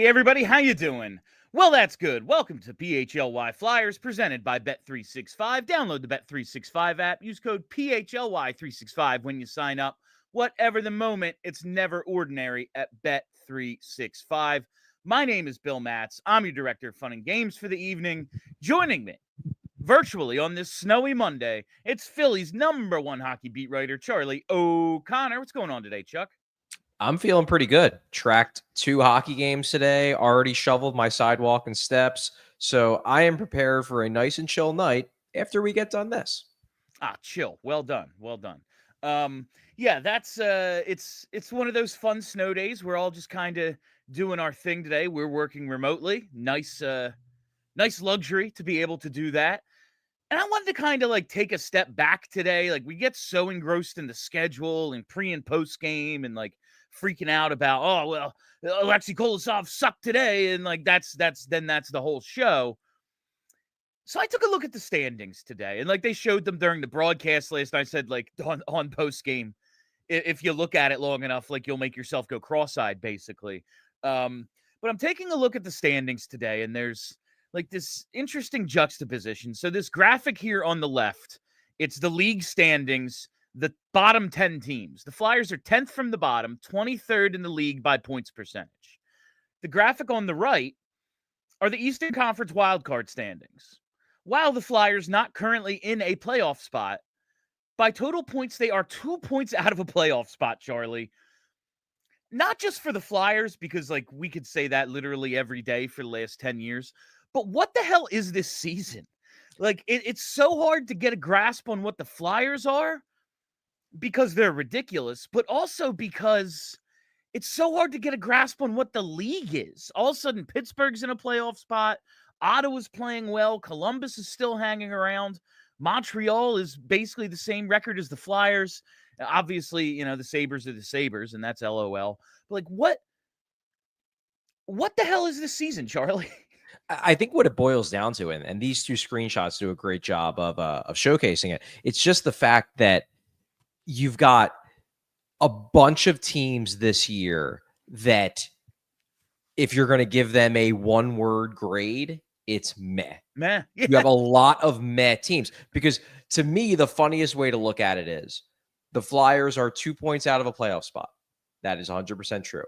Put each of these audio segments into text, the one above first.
everybody, how you doing? Well, that's good. Welcome to PHLY Flyers, presented by Bet365. Download the Bet365 app. Use code PHLY365 when you sign up. Whatever the moment, it's never ordinary at Bet365. My name is Bill Matz. I'm your director of fun and games for the evening. Joining me virtually on this snowy Monday, it's Philly's #1 hockey beat writer, Charlie O'Connor. What's going on today, Chuck? I'm feeling pretty good. Tracked 2 hockey games today, already shoveled my sidewalk and steps. So I am prepared for a nice and chill night after we get done this. Chill. Well done. Well done. Yeah, that's it's one of those fun snow days. We're all just kind of doing our thing today. We're working remotely. Nice luxury to be able to do that. And I wanted to kind of like take a step back today. Like we get so engrossed in the schedule and pre and post game and like freaking out about, oh, well, Alexei Kolosov sucked today. And like, that's the whole show. So I took a look at the standings today and like they showed them during the broadcast last night. I said like on post game, if you look at it long enough, like you'll make yourself go cross-eyed basically. But I'm taking a look at the standings today and there's like this interesting juxtaposition. So this graphic here on the left, it's the league standings, the bottom 10 teams. The Flyers are 10th from the bottom, 23rd in the league by points percentage. The graphic on the right are the Eastern Conference wildcard standings. While the Flyers not currently in a playoff spot, by total points, they are 2 points out of a playoff spot, Charlie. Not just for the Flyers, because like we could say that literally every day for the last 10 years, but what the hell is this season? Like it's so hard to get a grasp on what the Flyers are because they're ridiculous, but also because it's so hard to get a grasp on what the league is. All of a sudden, Pittsburgh's in a playoff spot. Ottawa's playing well. Columbus is still hanging around. Montreal is basically the same record as the Flyers. Obviously, you know, the Sabres are the Sabres, and that's LOL. But like, what the hell is this season, Charlie? I think what it boils down to, and these 2 screenshots do a great job of showcasing it. It's just the fact that you've got a bunch of teams this year that if you're going to give them a 1-word grade, it's meh. Meh. Yeah. You have a lot of meh teams because to me, the funniest way to look at it is the Flyers are 2 points out of a playoff spot. That is 100% true.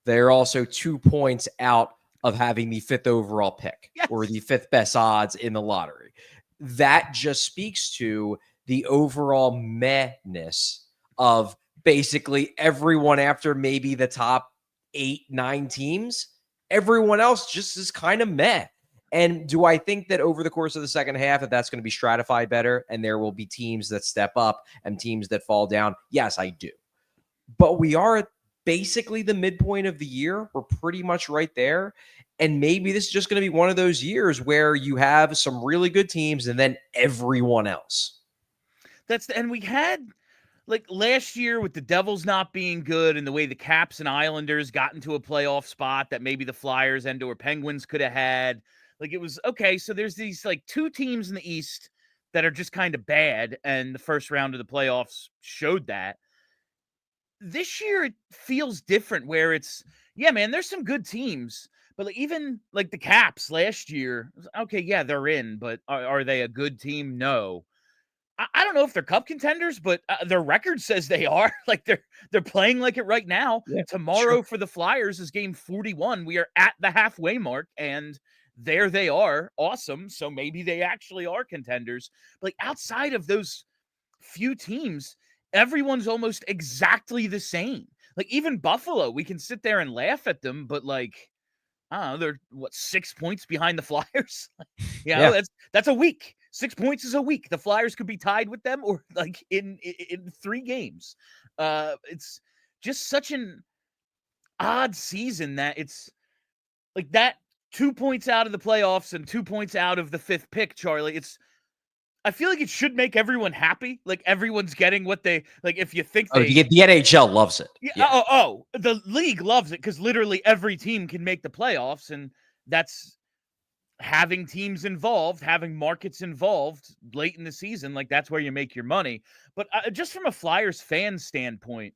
They're also 2 points out of having the 5th overall pick or the 5th best odds in the lottery. That just speaks to the overall mehness of basically everyone after maybe the top 8-9 teams. Everyone else just is kind of meh. And do I think that over the course of the second half that's going to be stratified better and there will be teams that step up and teams that fall down? Yes, I do. But we are at basically the midpoint of the year. We're pretty much right there. And maybe this is just going to be one of those years where you have some really good teams and then everyone else. And we had like last year with the Devils not being good and the way the Caps and Islanders got into a playoff spot that maybe the Flyers and or Penguins could have had. Like it was okay. So there's these like 2 teams in the East that are just kind of bad. And the first round of the playoffs showed that. This year it feels different where it's, yeah, man, there's some good teams, but like even like the Caps last year, okay, yeah, they're in, but are they a good team? No. I don't know if they're cup contenders, but their record says they are. Like they're playing like it right now. Yeah, tomorrow for the Flyers is game 41. We are at the halfway mark, and there they are. Awesome. So maybe they actually are contenders. But like outside of those few teams, everyone's almost exactly the same. Like even Buffalo, we can sit there and laugh at them, but like, I don't know, they're 6 points behind the Flyers. That's a week. 6 points is a week. The Flyers could be tied with them or like in 3 games. It's just such an odd season that it's like that 2 points out of the playoffs and 2 points out of the 5th pick, Charlie. I feel like it should make everyone happy. Like everyone's getting what they like. If you think the NHL loves it. Yeah. The league loves it because literally every team can make the playoffs, and that's having teams involved, having markets involved late in the season. Like that's where you make your money. But just from a Flyers fan standpoint,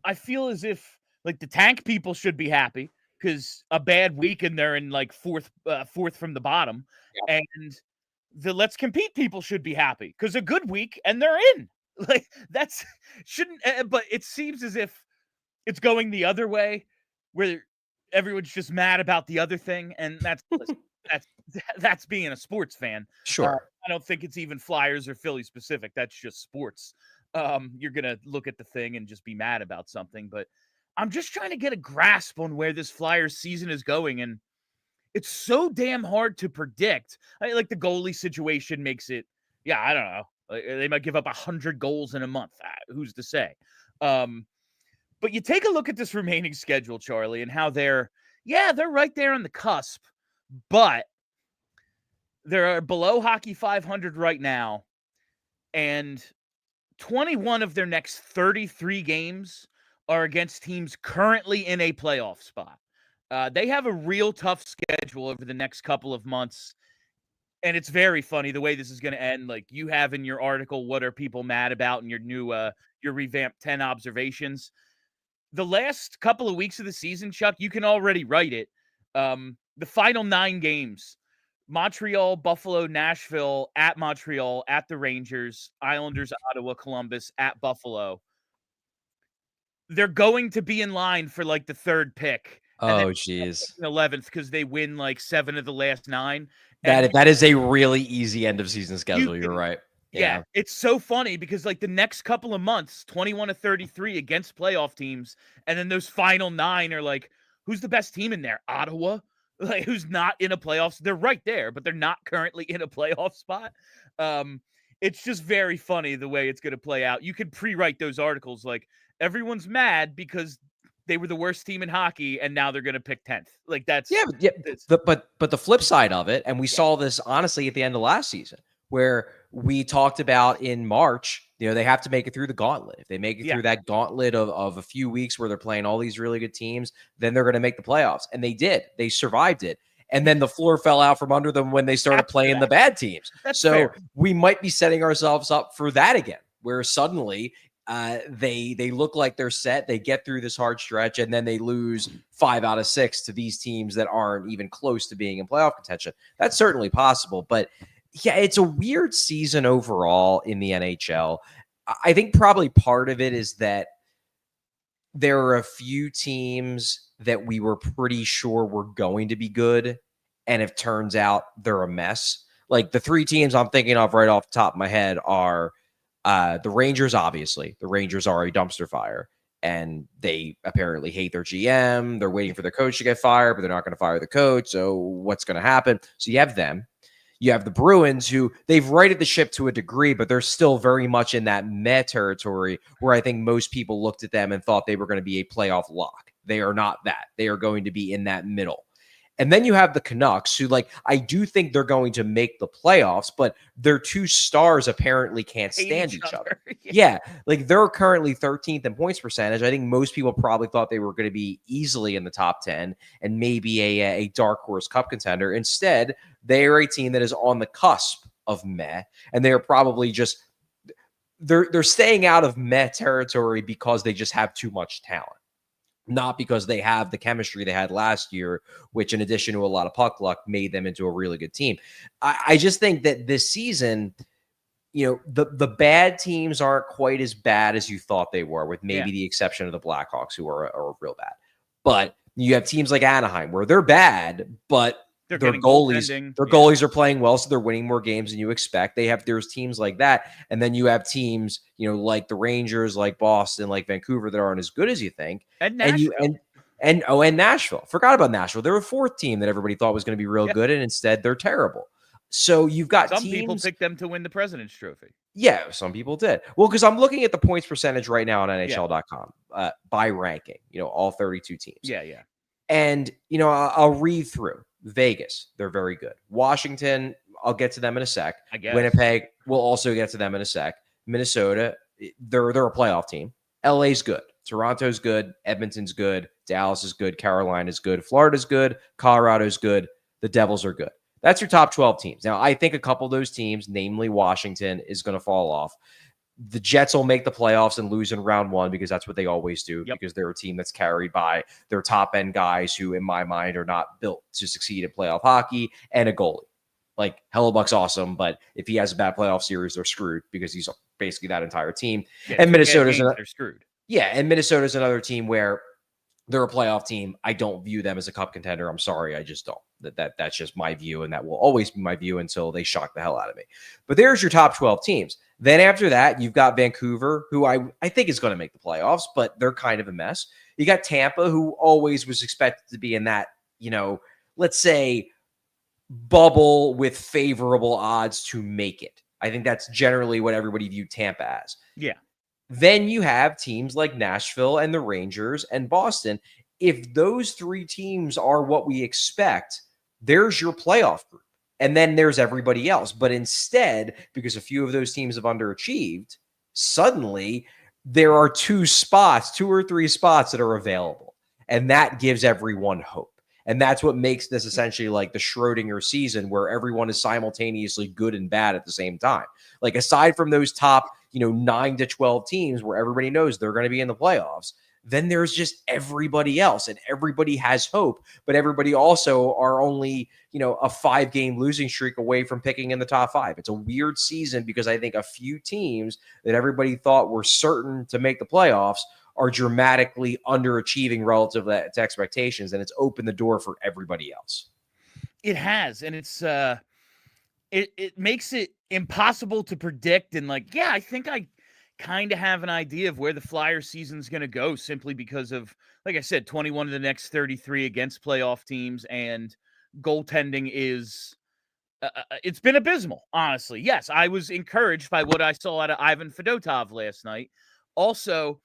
I feel as if like the tank people should be happy because a bad week and they're in like fourth from the bottom. Yeah. And the let's compete people should be happy because a good week and they're in. Like that's shouldn't, but it seems as if it's going the other way, where everyone's just mad about the other thing, and that's being a sports fan. Sure. I don't think it's even Flyers or Philly specific. That's just sports. You're gonna look at the thing and just be mad about something, but I'm just trying to get a grasp on where this Flyers season is going, and it's so damn hard to predict. Like the goalie situation makes it, yeah, I don't know. They might give up 100 goals in a month. Who's to say? But you take a look at this remaining schedule, Charlie, and how they're right there on the cusp, but they're below Hockey 500 right now, and 21 of their next 33 games are against teams currently in a playoff spot. They have a real tough schedule over the next couple of months. And it's very funny the way this is going to end. Like you have in your article, what are people mad about in your new, your revamped 10 observations. The last couple of weeks of the season, Chuck, you can already write it. The final 9 games, Montreal, Buffalo, Nashville, at Montreal, at the Rangers, Islanders, Ottawa, Columbus, at Buffalo. They're going to be in line for like the 3rd pick. Oh, geez. 11th because they win like 7 of the last 9. That is a really easy end of season schedule. You're right. Yeah, it's so funny because like the next couple of months, 21 of 33 against playoff teams, and then those final 9 are like, who's the best team in there? Ottawa, like who's not in a playoffs? They're right there, but they're not currently in a playoff spot. It's just very funny the way it's going to play out. You could pre-write those articles like everyone's mad because they were the worst team in hockey, and now they're going to pick 10th. Like that's but the flip side of it, and we saw this honestly at the end of last season, where we talked about in March, they have to make it through the gauntlet. If they make it through that gauntlet of a few weeks where they're playing all these really good teams, then they're going to make the playoffs. And they did. They survived it. And then the floor fell out from under them when they started playing the bad teams. So fair. We might be setting ourselves up for that again, where suddenly they look like they're set. They get through this hard stretch, and then they lose 5 out of 6 to these teams that aren't even close to being in playoff contention. That's certainly possible. But yeah, it's a weird season overall in the NHL. I think probably part of it is that there are a few teams that we were pretty sure were going to be good, and it turns out they're a mess. Like the 3 teams I'm thinking of right off the top of my head are the Rangers, obviously. The Rangers are a dumpster fire, and they apparently hate their GM. They're waiting for their coach to get fired, but they're not going to fire the coach. So what's going to happen? So you have them. You have the Bruins, who they've righted the ship to a degree, but they're still very much in that meh territory where I think most people looked at them and thought they were going to be a playoff lock. They are not that. They are going to be in that middle. And then you have the Canucks, who, like, I do think they're going to make the playoffs, but their 2 stars apparently can't stand each other. Yeah, like they're currently 13th in points percentage. I think most people probably thought they were going to be easily in the top 10 and maybe a dark horse cup contender. Instead, they are a team that is on the cusp of meh, and they are probably just they're staying out of meh territory because they just have too much talent. Not because they have the chemistry they had last year, which in addition to a lot of puck luck made them into a really good team. I just think that this season, the bad teams aren't quite as bad as you thought they were, with maybe the exception of the Blackhawks, who are real bad. But you have teams like Anaheim where they're bad, but their goalies are playing well, so they're winning more games than you expect. There's teams like that, and then you have teams, like the Rangers, like Boston, like Vancouver, that aren't as good as you think. And Nashville. And Nashville. Forgot about Nashville. They're a 4th team that everybody thought was going to be real good, and instead they're terrible. So you've got some people picked them to win the President's Trophy. Yeah, some people did. Well, because I'm looking at the points percentage right now on NHL.com by ranking. All 32 teams. Yeah. And I'll read through. Vegas, they're very good. Washington, I'll get to them in a sec. I guess. Winnipeg, we'll also get to them in a sec. Minnesota, they're a playoff team. LA's good. Toronto's good. Edmonton's good. Dallas is good. Carolina's good. Florida's good. Colorado's good. The Devils are good. That's your top 12 teams. Now, I think a couple of those teams, namely Washington, is going to fall off. The Jets will make the playoffs and lose in round one because that's what they always do, because they're a team that's carried by their top end guys who, in my mind, are not built to succeed in playoff hockey, and a goalie. Like, Hellebuck's awesome, but if he has a bad playoff series, they're screwed because he's basically that entire team. And Minnesota's they're screwed. Yeah, and Minnesota's another team where they're a playoff team. I don't view them as a cup contender. I'm sorry, I just don't. That's just my view, and that will always be my view until they shock the hell out of me. But there's your top 12 teams. Then after that, you've got Vancouver, who I think is going to make the playoffs, but they're kind of a mess. You got Tampa, who always was expected to be in that, let's say, bubble with favorable odds to make it. I think that's generally what everybody viewed Tampa as. Yeah. Then you have teams like Nashville and the Rangers and Boston. If those three teams are what we expect, there's your playoff group. And then there's everybody else. But instead, because a few of those teams have underachieved, suddenly there are two or three spots that are available. And that gives everyone hope. And that's what makes this essentially like the Schrodinger season, where everyone is simultaneously good and bad at the same time. Like, aside from those top, 9 to 12 teams where everybody knows they're going to be in the playoffs, then there's just everybody else, and everybody has hope, but everybody also are only, a 5-game losing streak away from picking in the top 5. It's a weird season because I think a few teams that everybody thought were certain to make the playoffs are dramatically underachieving relative to expectations, and it's opened the door for everybody else. It has, and it's it makes it impossible to predict. And I think I kind of have an idea of where the Flyers season's going to go, simply because of, like I said, 21 of the next 33 against playoff teams, and goaltending is it's been abysmal, honestly. Yes, I was encouraged by what I saw out of Ivan Fedotov last night. Also,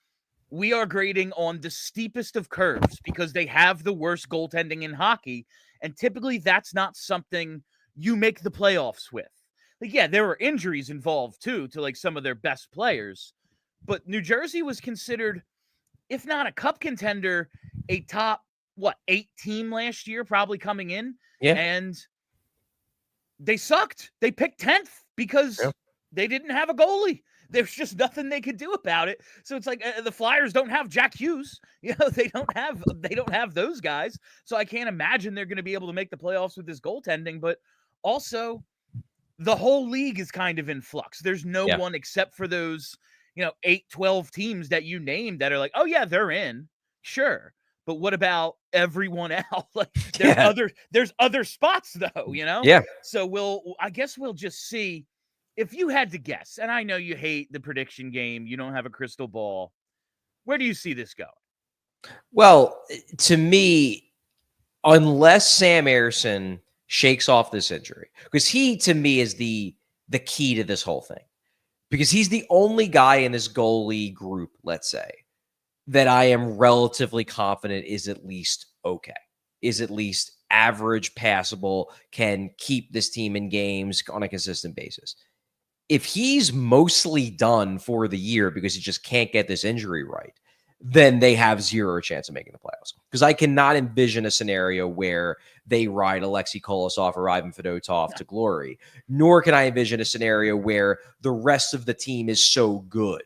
we are grading on the steepest of curves because they have the worst goaltending in hockey, and typically that's not something you make the playoffs with. There were injuries involved too to some of their best players, but New Jersey was considered, if not a cup contender, a top 8 team last year, probably coming in. Yeah. And they sucked. They picked 10th because they didn't have a goalie. There's just nothing they could do about it. So it's the Flyers don't have Jack Hughes. They don't have those guys. So I can't imagine they're going to be able to make the playoffs with this goaltending. But also, the whole league is kind of in flux. There's no one except for those, 8, 12 teams that you named that are oh yeah, they're in. Sure. But what about everyone else? There's other spots though, Yeah. So I guess we'll just see. If you had to guess, and I know you hate the prediction game, you don't have a crystal ball, where do you see this going? Well, to me, unless Sam Ersson shakes off this injury, because he, to me, is the key to this whole thing, because he's the only guy in this goalie group, let's say, that I am relatively confident is at least okay, is at least average, passable, can keep this team in games on a consistent basis. If he's mostly done for the year because he just can't get this injury right, then they have zero chance of making the playoffs. Because I cannot envision a scenario where they ride Alexei Kolosov or Ivan Fedotov to glory, nor can I envision a scenario where the rest of the team is so good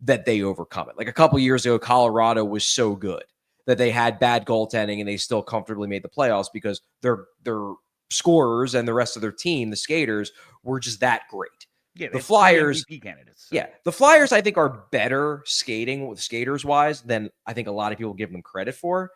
that they overcome it. Like a couple years ago, Colorado was so good that they had bad goaltending and they still comfortably made the playoffs because their scorers and the rest of their team, the skaters, were just that great. Yeah, the Flyers, MVP candidates. So. Yeah, the Flyers, I think, are better skaters wise than I think a lot of people give them credit for.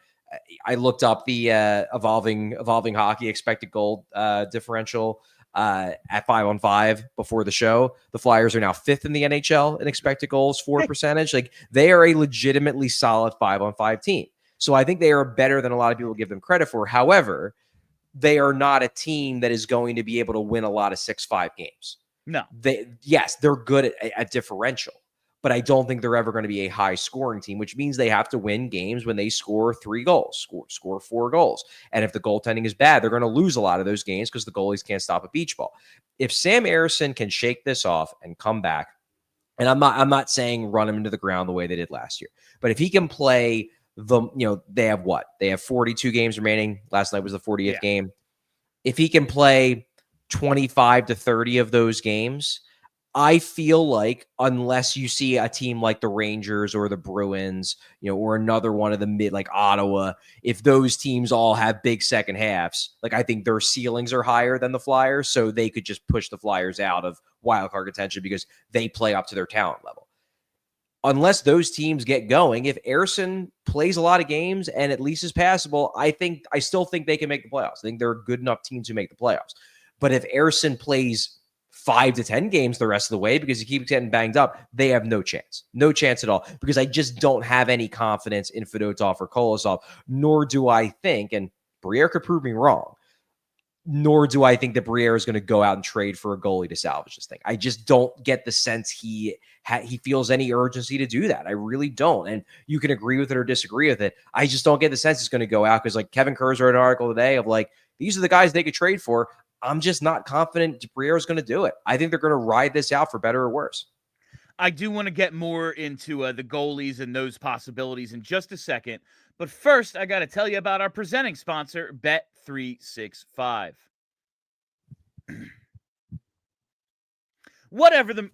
I looked up the evolving hockey expected goal differential at 5-on-5 before the show. The Flyers are now 5th in the NHL in expected goals for percentage. They are a legitimately solid 5-on-5 team. So I think they are better than a lot of people give them credit for. However, they are not a team that is going to be able to win a lot of 6-5 games. No. They're good at differential, but I don't think they're ever going to be a high scoring team, which means they have to win games when they score 3 goals, score 4 goals. And if the goaltending is bad, they're going to lose a lot of those games because the goalies can't stop a beach ball. If Sam Ersson can shake this off and come back, and I'm not saying run him into the ground the way they did last year, but if he can play they have what? They have 42 games remaining. Last night was the 40th game. If he can play 25 to 30 of those games, I feel like unless you see a team like the Rangers or the Bruins, or another one of the mid, like Ottawa, if those teams all have big second halves, like I think their ceilings are higher than the Flyers, so they could just push the Flyers out of wild card contention because they play up to their talent level. Unless those teams get going, if Ersson plays a lot of games and at least is passable, I still think they can make the playoffs. I think they're a good enough team to make the playoffs. But if Ersson plays 5 to 10 games the rest of the way because he keeps getting banged up, they have no chance. No chance at all, because I just don't have any confidence in Fedotov or Kolosov, nor do I think, and Briere could prove me wrong, nor do I think that Briere is going to go out and trade for a goalie to salvage this thing. I just don't get the sense he feels any urgency to do that. I really don't. And you can agree with it or disagree with it. I just don't get the sense it's going to go out, because like Kevin Kurz wrote an article today of like, these are the guys they could trade for. I'm just not confident Briere is going to do it. I think they're going to ride this out for better or worse. I do want to get more into the goalies and those possibilities in just a second. But first, I got to tell you about our presenting sponsor, Bet365. Whatever the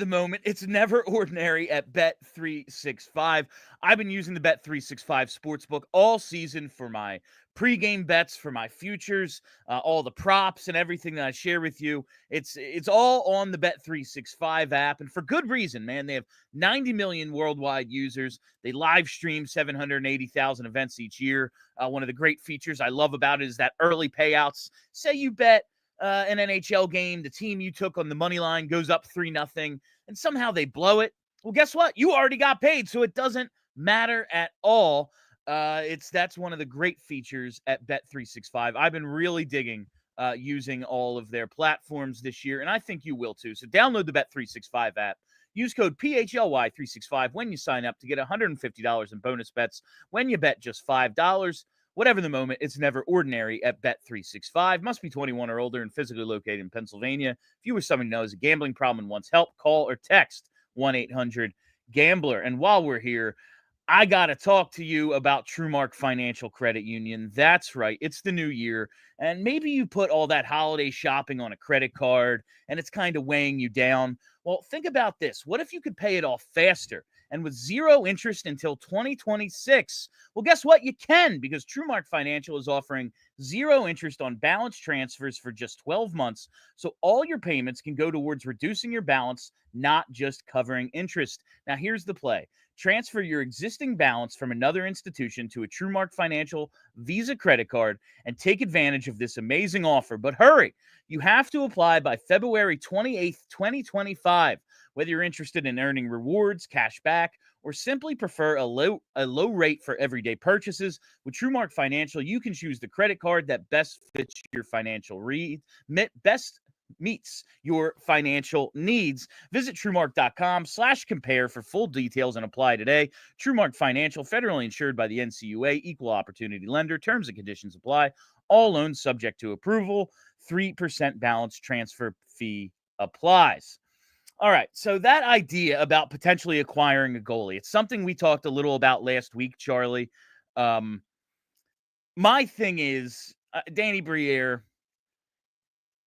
moment, it's never ordinary at Bet365. I've been using the Bet365 Sportsbook all season for my pregame bets, for my futures, all the props and everything that I share with you. It's all on the Bet365 app, and for good reason, man. They have 90 million worldwide users. They live stream 780,000 events each year. One of the great features I love about it is that early payouts. Say you bet an NHL game, the team you took on the money line goes up 3-0, and somehow they blow it. Well, guess what? You already got paid, so it doesn't matter at all. That's one of the great features at Bet365. I've been really digging using all of their platforms this year, and I think you will too. So download the Bet365 app. Use code PHLY365 when you sign up to get $150 in bonus bets when you bet just $5. Whatever the moment, it's never ordinary at Bet365. Must be 21 or older and physically located in Pennsylvania. If you or someone knows a gambling problem and wants help, call or text 1-800-GAMBLER. And while we're here, I got to talk to you about TrueMark Financial Credit Union. That's right. It's the new year. And maybe you put all that holiday shopping on a credit card and it's kind of weighing you down. Well, think about this. What if you could pay it off faster and with zero interest until 2026? Well, guess what? You can, because TrueMark Financial is offering zero interest on balance transfers for just 12 months. So all your payments can go towards reducing your balance, not just covering interest. Now, here's the play. Transfer your existing balance from another institution to a TrueMark Financial Visa credit card and take advantage of this amazing offer. But hurry, you have to apply by February 28th, 2025. Whether you're interested in earning rewards, cash back, or simply prefer a low rate for everyday purchases, with TrueMark Financial, you can choose the credit card that best fits your financial meets your financial needs. Visit TrueMark.com/compare for full details and apply today. TrueMark Financial, federally insured by the NCUA, equal opportunity lender. Terms and conditions apply. All loans subject to approval. 3% balance transfer fee applies. All right, so that idea about potentially acquiring a goalie, it's something we talked a little about last week, Charlie. My thing is, Danny Briere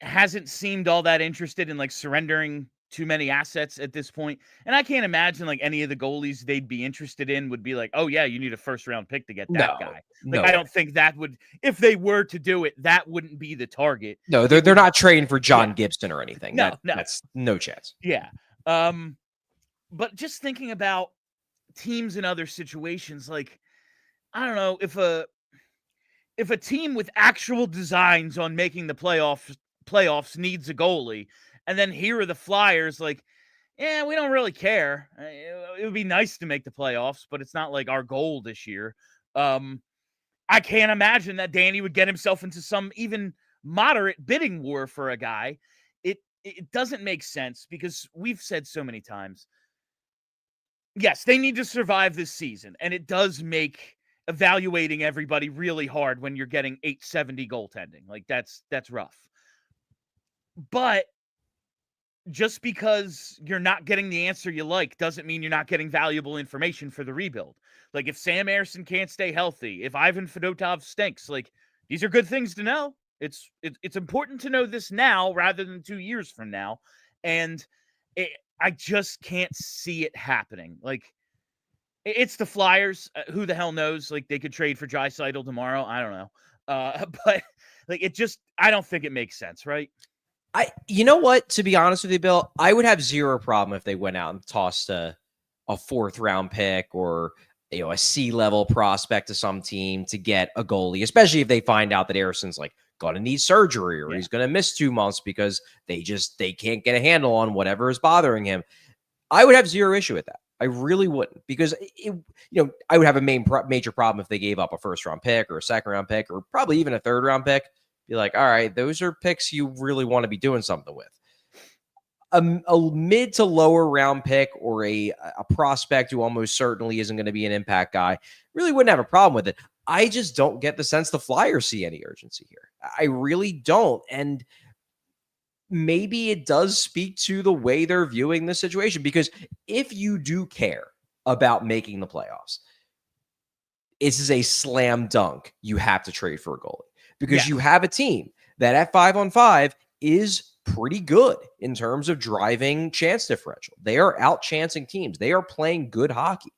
hasn't seemed all that interested in like surrendering too many assets at this point. And I can't imagine like any of the goalies they'd be interested in would be like, oh yeah, you need a first round pick to get that guy. Like, I don't think that would, if they were to do it, that wouldn't be the target. No, they're not trading for John Gibson or anything. No, That's no chance. Yeah. But just thinking about teams in other situations, like, I don't know, if a team with actual designs on making the playoffs needs a goalie, and then here are the Flyers, like, yeah, we don't really care. It would be nice to make the playoffs, but it's not like our goal this year. I can't imagine that Danny would get himself into some even moderate bidding war for a guy. It doesn't make sense, because we've said so many times, yes, they need to survive this season, and it does make evaluating everybody really hard when you're getting .870 goaltending. Like, that's rough. But just because you're not getting the answer you like doesn't mean you're not getting valuable information for the rebuild. Like, if Sam Ersson can't stay healthy, if Ivan Fedotov stinks, like, these are good things to know. It's important to know this now rather than 2 years from now. And I just can't see it happening. Like, it's the Flyers. Who the hell knows? Like, they could trade for Draisaitl tomorrow. I don't know. But like, I don't think it makes sense, right? You know what? To be honest with you, Bill, I would have zero problem if they went out and tossed a 4th round pick or a C-level prospect to some team to get a goalie, especially if they find out that Harrison's like going to need surgery or he's going to miss 2 months because they can't get a handle on whatever is bothering him. I would have zero issue with that. I really wouldn't, because I would have a major problem if they gave up a 1st round pick or a 2nd round pick or probably even a 3rd round pick. Be like, all right, those are picks you really want to be doing something with. A mid to lower round pick or a prospect who almost certainly isn't going to be an impact guy, really wouldn't have a problem with it. I just don't get the sense the Flyers see any urgency here. I really don't. And maybe it does speak to the way they're viewing the situation, because if you do care about making the playoffs, this is a slam dunk. You have to trade for a goalie, because you have a team that at 5-on-5 is pretty good in terms of driving chance differential. They are out chancing teams. They are playing good hockey.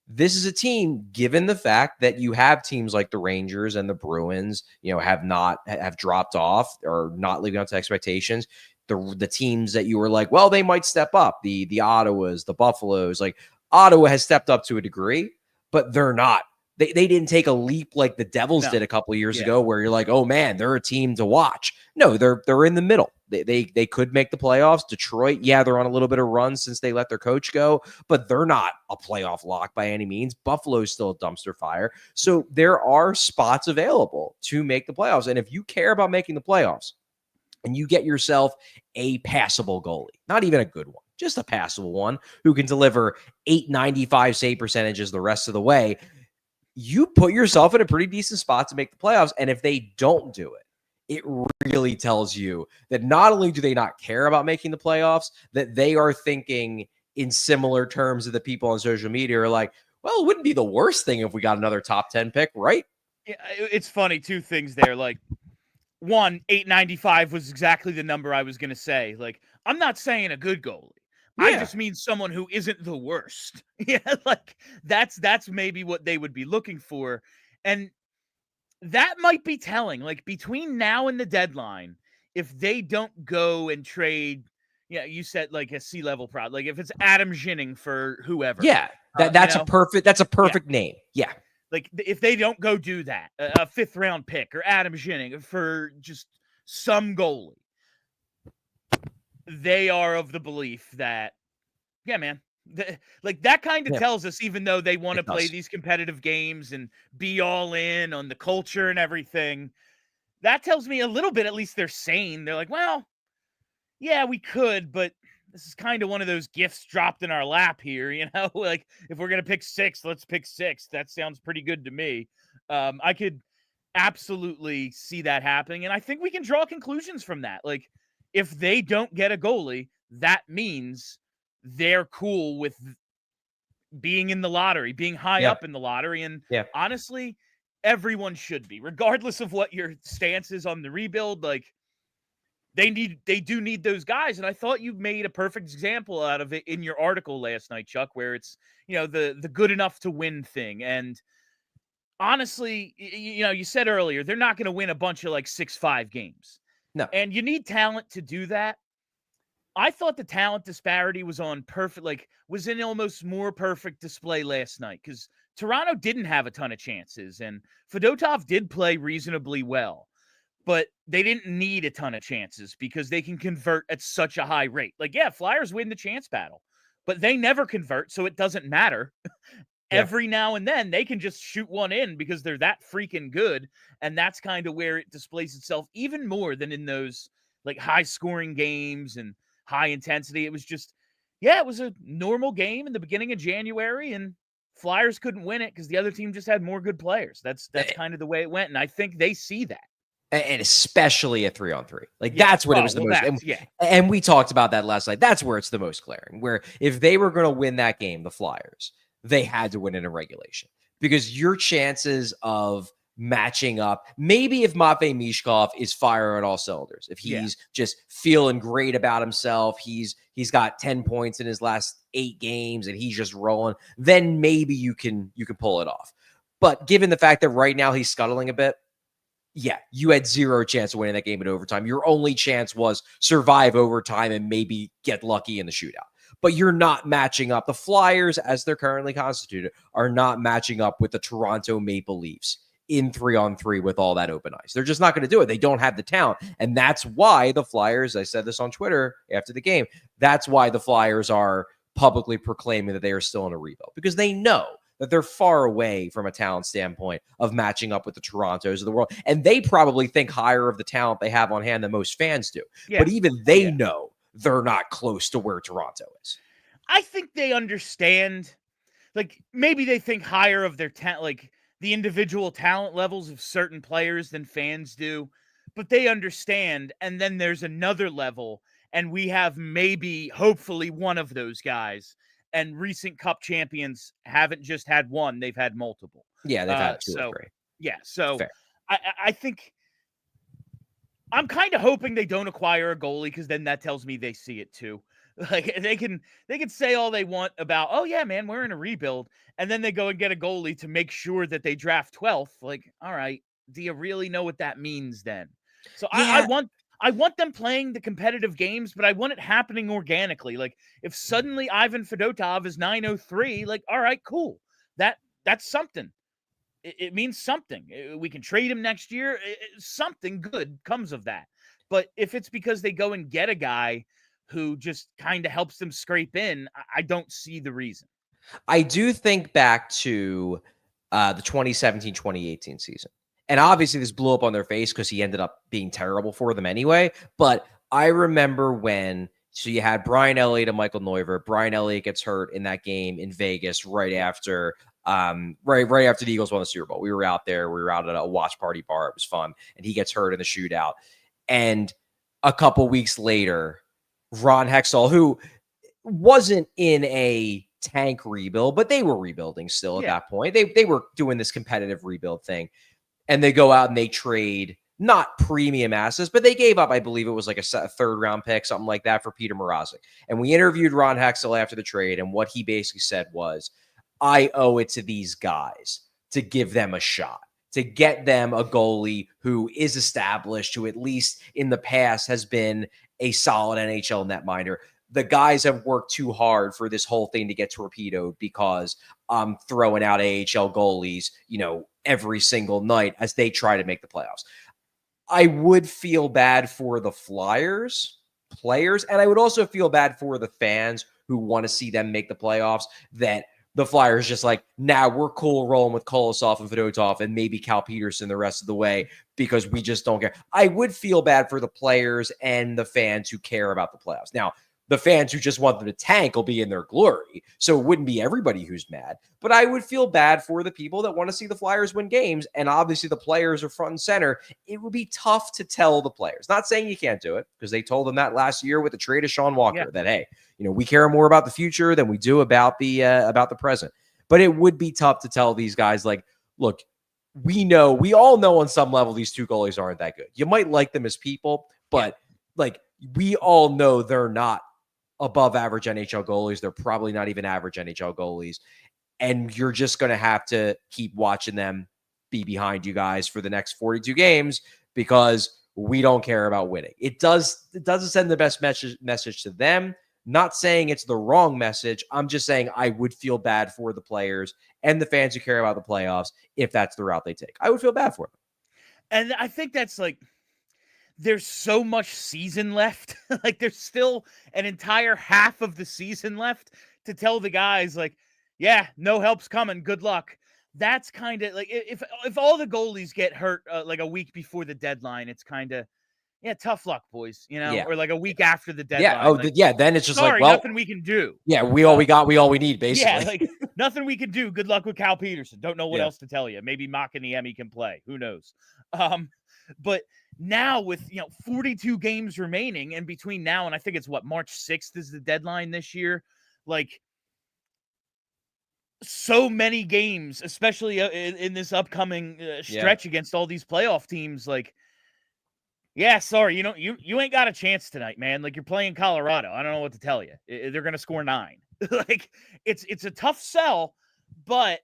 This is a team, given the fact that you have teams like the Rangers and the Bruins, have dropped off or not living up to expectations. The teams that you were like, well, they might step up. The Ottawas, the Buffaloes, like Ottawa has stepped up to a degree, but they're not. They didn't take a leap like the Devils did a couple of years ago, where you're like, oh man, they're a team to watch. No, they're in the middle. They could make the playoffs. Detroit, they're on a little bit of run since they let their coach go, but they're not a playoff lock by any means. Buffalo's still a dumpster fire. So there are spots available to make the playoffs. And if you care about making the playoffs and you get yourself a passable goalie, not even a good one, just a passable one who can deliver .895 save percentages the rest of the way, you put yourself in a pretty decent spot to make the playoffs. And if they don't do it, it really tells you that not only do they not care about making the playoffs, that they are thinking in similar terms of the people on social media are like, well, it wouldn't be the worst thing if we got another top 10 pick, right? Yeah, it's funny. 2 things there. Like, one, 895 was exactly the number I was going to say. Like, I'm not saying a good goalie. I just mean someone who isn't the worst. Like that's maybe what they would be looking for. And that might be telling. Like, between now and the deadline, if they don't go and trade, you said like a C-level prod, like if it's Adam Ginning for whoever. That's a perfect name. Yeah. Like, if they don't go do that, a 5th round pick or Adam Ginning for just some goalie, they are of the belief that, man, like that kind of tells us, even though they want to play these competitive games and be all in on the culture and everything, that tells me a little bit, at least they're sane. They're like, well, we could, but this is kind of one of those gifts dropped in our lap here, like if we're going to pick 6, let's pick 6. That sounds pretty good to me. I could absolutely see that happening. And I think we can draw conclusions from that. Like, if they don't get a goalie, that means they're cool with being in the lottery, being high up in the lottery. And honestly, everyone should be, regardless of what your stance is on the rebuild. Like, they do need those guys. And I thought you made a perfect example out of it in your article last night, Chuck, where it's, the good enough to win thing. And honestly, you said earlier, they're not going to win a bunch of like 6-5 games. No. And you need talent to do that. I thought the talent disparity was was in almost more perfect display last night, because Toronto didn't have a ton of chances and Fedotov did play reasonably well, but they didn't need a ton of chances because they can convert at such a high rate. Like, Flyers win the chance battle, but they never convert, so it doesn't matter. Every now and then they can just shoot one in because they're that freaking good. And that's kind of where it displays itself even more than in those like high scoring games and high intensity. It was just, it was a normal game in the beginning of January, and Flyers couldn't win it because the other team just had more good players. That's kind of the way it went. And I think they see that. And especially a 3-on-3. Like, that's what it was the most. And we talked about that last night. That's where it's the most glaring, where if they were going to win that game, the Flyers, they had to win it in regulation, because your chances of matching up. Maybe if Matvei Michkov is firing on all cylinders, if he's just feeling great about himself, he's got 10 points in his last 8 games and he's just rolling, then maybe you can pull it off. But given the fact that right now he's scuttling a bit, yeah, you had 0 chance of winning that game in overtime. Your only chance was survive overtime and maybe get lucky in the shootout. But you're not matching up. The Flyers, as they're currently constituted, are not matching up with the Toronto Maple Leafs in 3-on-3 with all that open ice. They're just not going to do it. They don't have the talent. And that's why the Flyers, I said this on Twitter after the game, that's why the Flyers are publicly proclaiming that they are still in a rebuild, because they know that they're far away from a talent standpoint of matching up with the Torontos of the world. And they probably think higher of the talent they have on hand than most fans do. Yeah. But even they know they're not close to where Toronto is. I think they understand, like, maybe they think higher of their talent, like the individual talent levels of certain players than fans do, but they understand. And then there's another level, and we have maybe, hopefully, one of those guys. And recent Cup champions haven't just had one; they've had multiple. Yeah, they've had 2 or 3. Yeah, so I think I'm kind of hoping they don't acquire a goalie, because then that tells me they see it too. Like, they can say all they want about, oh yeah, man, we're in a rebuild, and then they go and get a goalie to make sure that they draft 12th. Like, all right, do you really know what that means then? So I want them playing the competitive games, but I want it happening organically. Like, if suddenly Ivan Fedotov is 903, like, all right, cool. That's something. It means something. We can trade him next year. Something good comes of that. But if it's because they go and get a guy who just kind of helps them scrape in, I don't see the reason. I do think back to the 2017-2018 season. And obviously this blew up on their face because he ended up being terrible for them anyway. But I remember so you had Brian Elliott and Michael Neuvirth. Brian Elliott gets hurt in that game in Vegas right after the Eagles won the Super Bowl. We were out there. We were out at a watch party bar. It was fun. And he gets hurt in the shootout. And a couple weeks later, Ron Hextall, who wasn't in a tank rebuild, but they were rebuilding still at that point. They were doing this competitive rebuild thing. And they go out and they trade not premium assets, but they gave up, I believe it was like a 3rd round pick, something like that, for Peter Mrazek. And we interviewed Ron Hextall after the trade. And what he basically said was, I owe it to these guys to give them a shot, to get them a goalie who is established, who at least in the past has been a solid NHL netminder. The guys have worked too hard for this whole thing to get torpedoed because I'm throwing out AHL goalies, every single night as they try to make the playoffs. I would feel bad for the Flyers players, and I would also feel bad for the fans who want to see them make the playoffs, that the Flyers just like, now we're cool rolling with Kolosov and Fedotov and maybe Cal Peterson the rest of the way because we just don't care. I would feel bad for the players and the fans who care about the playoffs. Now, the fans who just want them to tank will be in their glory, so it wouldn't be everybody who's mad. But I would feel bad for the people that want to see the Flyers win games, and obviously the players are front and center. It would be tough to tell the players. Not saying you can't do it, because they told them that last year with the trade of Sean Walker, that, hey, we care more about the future than we do about the present. But it would be tough to tell these guys, like, look, we all know on some level these 2 goalies aren't that good. You might like them as people, but like, we all know they're not above average NHL goalies. They're probably not even average NHL goalies. And you're just going to have to keep watching them be behind you guys for the next 42 games because we don't care about winning. It doesn't send the best message to them. Not saying it's the wrong message. I'm just saying I would feel bad for the players and the fans who care about the playoffs if that's the route they take. I would feel bad for them. And I think that's like, there's so much season left. Like, there's still an entire half of the season left to tell the guys, like, yeah, no help's coming. Good luck. That's kind of like, if all the goalies get hurt like a week before the deadline, it's kind of, tough luck, boys, or like a week after the deadline. Yeah. Oh, like, then it's just sorry, like, well, nothing we can do. Yeah. We all we need, basically. Yeah. Like, nothing we can do. Good luck with Cal Peterson. Don't know what else to tell you. Maybe Makaniemi can play. Who knows? But now with 42 games remaining, and between now and I think it's March 6th is the deadline this year. Like, so many games, especially in this upcoming stretch against all these playoff teams. Like, yeah, sorry, you ain't got a chance tonight, man. Like, you're playing Colorado. I don't know what to tell you. They're gonna score 9. Like, it's a tough sell, but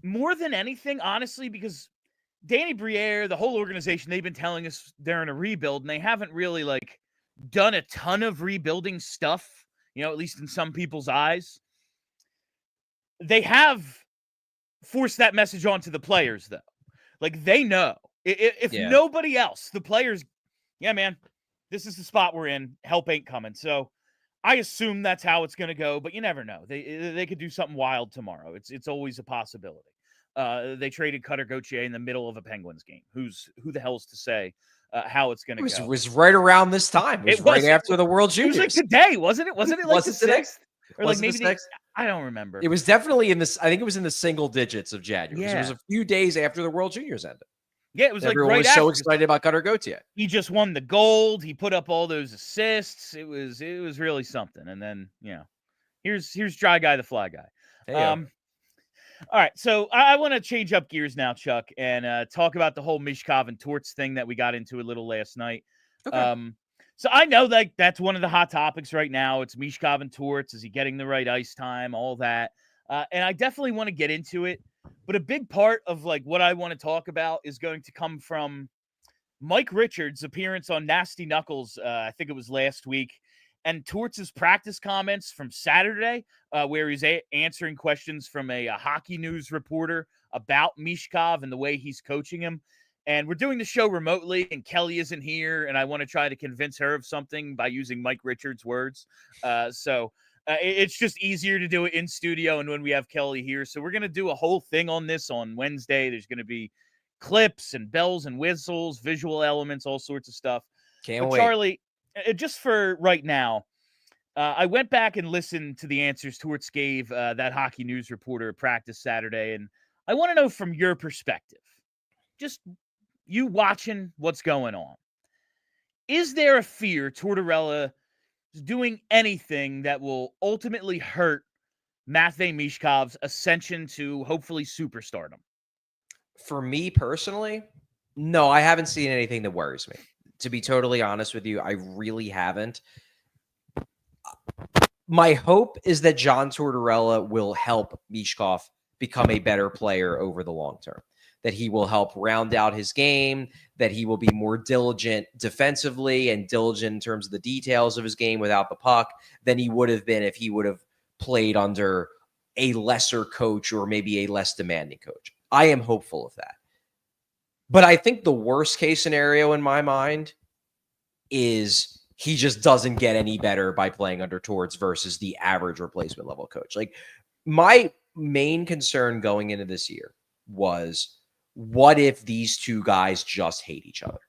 more than anything, honestly, because Danny Briere, the whole organization, they've been telling us they're in a rebuild, and they haven't really like done a ton of rebuilding stuff, at least in some people's eyes. They have forced that message onto the players, though. Like, they know. If nobody else, the players, yeah, man, this is the spot we're in. Help ain't coming. So I assume that's how it's going to go, but you never know. They could do something wild tomorrow. It's always a possibility. They traded Cutter Gauthier in the middle of a Penguins game. Who the hell's to say how it's going to go? It was right around this time. It was right after the World Juniors. It was like today, wasn't it? Wasn't it like the 6th? Or like maybe the 6th? I don't remember. It was definitely in this. I think it was in the single digits of January. Yeah. It was a few days after the World Juniors ended. Yeah, it was Everyone like right was after. so excited about Cutter Gauthier. He just won the gold. He put up all those assists. It was really something. And then, here's Dry Guy the Fly Guy. All right, so I want to change up gears now, Chuck, and talk about the whole Michkov and Torts thing that we got into a little last night. Okay. So I know that that's one of the hot topics right now. It's Michkov and Torts. Is he getting the right ice time? All that. And I definitely want to get into it. But a big part of like what I want to talk about is going to come from Mike Richards' appearance on Nasty Knuckles. I think it was last week. And Torts' practice comments from Saturday, where he's answering questions from a hockey news reporter about Michkov and the way he's coaching him. And we're doing the show remotely, and Kelly isn't here, and I want to try to convince her of something by using Mike Richards' words. So it's just easier to do it in studio and when we have Kelly here. So we're going to do a whole thing on this on Wednesday. There's going to be clips and bells and whistles, visual elements, all sorts of stuff. Can't wait. Charlie, just for right now, I went back and listened to the answers Torts gave that hockey news reporter at practice Saturday, and I want to know from your perspective, just you watching what's going on. Is there a fear Tortorella is doing anything that will ultimately hurt Matvei Michkov's ascension to hopefully superstardom? For me personally, no, I haven't seen anything that worries me. To be totally honest with you, I really haven't. My hope is that John Tortorella will help Michkov become a better player over the long term, that he will help round out his game, that he will be more diligent defensively and diligent in terms of the details of his game without the puck than he would have been if he would have played under a lesser coach or maybe a less demanding coach. I am hopeful of that. But I think the worst case scenario in my mind is he just doesn't get any better by playing under Torts versus the average replacement level coach. Like, my main concern going into this year was, what if these two guys just hate each other?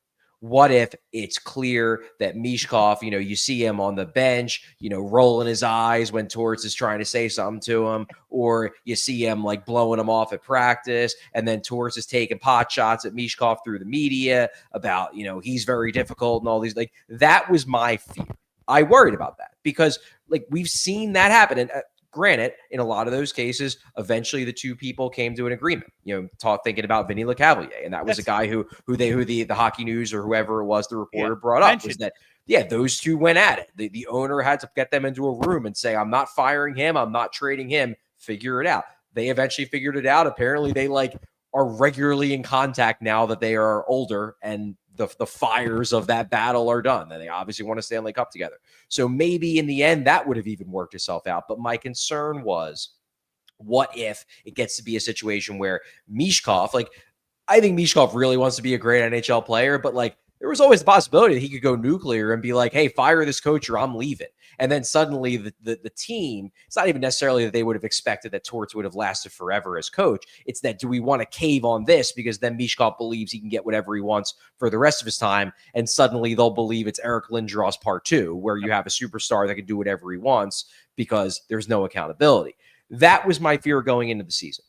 What if it's clear that Michkov, you see him on the bench, rolling his eyes when Torts is trying to say something to him, or you see him like blowing him off at practice, and then Torts is taking pot shots at Michkov through the media about, he's very difficult and all these, like, that was my fear. I worried about that because like we've seen that happen. And granted, in a lot of those cases, eventually the two people came to an agreement. Thinking about Vinny LeCavalier, and that was a guy who the Hockey News or whoever it was, the reporter brought up, was that those two went at it. The owner had to get them into a room and say, "I'm not firing him. I'm not trading him. Figure it out." They eventually figured it out. Apparently, they are regularly in contact now that they are older and the fires of that battle are done. And they obviously want to Stanley Cup together. So maybe in the end, that would have even worked itself out. But my concern was, what if it gets to be a situation where Michkov, I think Michkov really wants to be a great NHL player, but there was always the possibility that he could go nuclear and be like, "Hey, fire this coach or I'm leaving." And then suddenly the team, it's not even necessarily that they would have expected that Torts would have lasted forever as coach. It's that, do we want to cave on this? Because then Michkov believes he can get whatever he wants for the rest of his time. And suddenly they'll believe it's Eric Lindros part 2, where you have a superstar that can do whatever he wants because there's no accountability. That was my fear going into the season.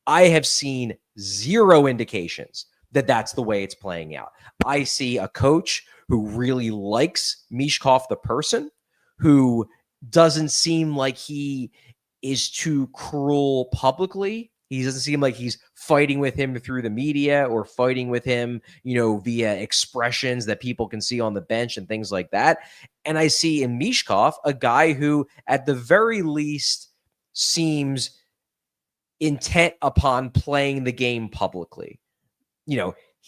I have seen zero indications that that's the way it's playing out. I see a coach who really likes Michkov the person, who doesn't seem like he is too cruel publicly. He doesn't seem like he's fighting with him through the media or fighting with him, via expressions that people can see on the bench and things like that. And I see in Michkov a guy who, at the very least, seems intent upon playing the game publicly.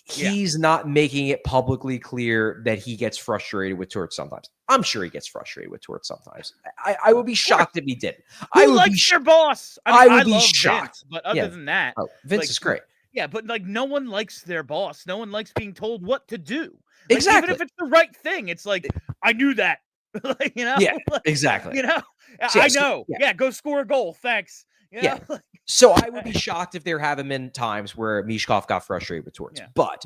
He's not making it publicly clear that he gets frustrated with Torts sometimes. I'm sure he gets frustrated with Torts sometimes. I would be shocked if he didn't. Who likes your boss? I would be love shocked. Vince, but other than that, Vince is great. Yeah, but no one likes their boss. No one likes being told what to do. Exactly. Even if it's the right thing, it's like, I knew that. Yeah, exactly. I know. Yeah, go score a goal. Thanks. Yeah. So I would be shocked if there haven't been times where Michkov got frustrated with Torts. Yeah. But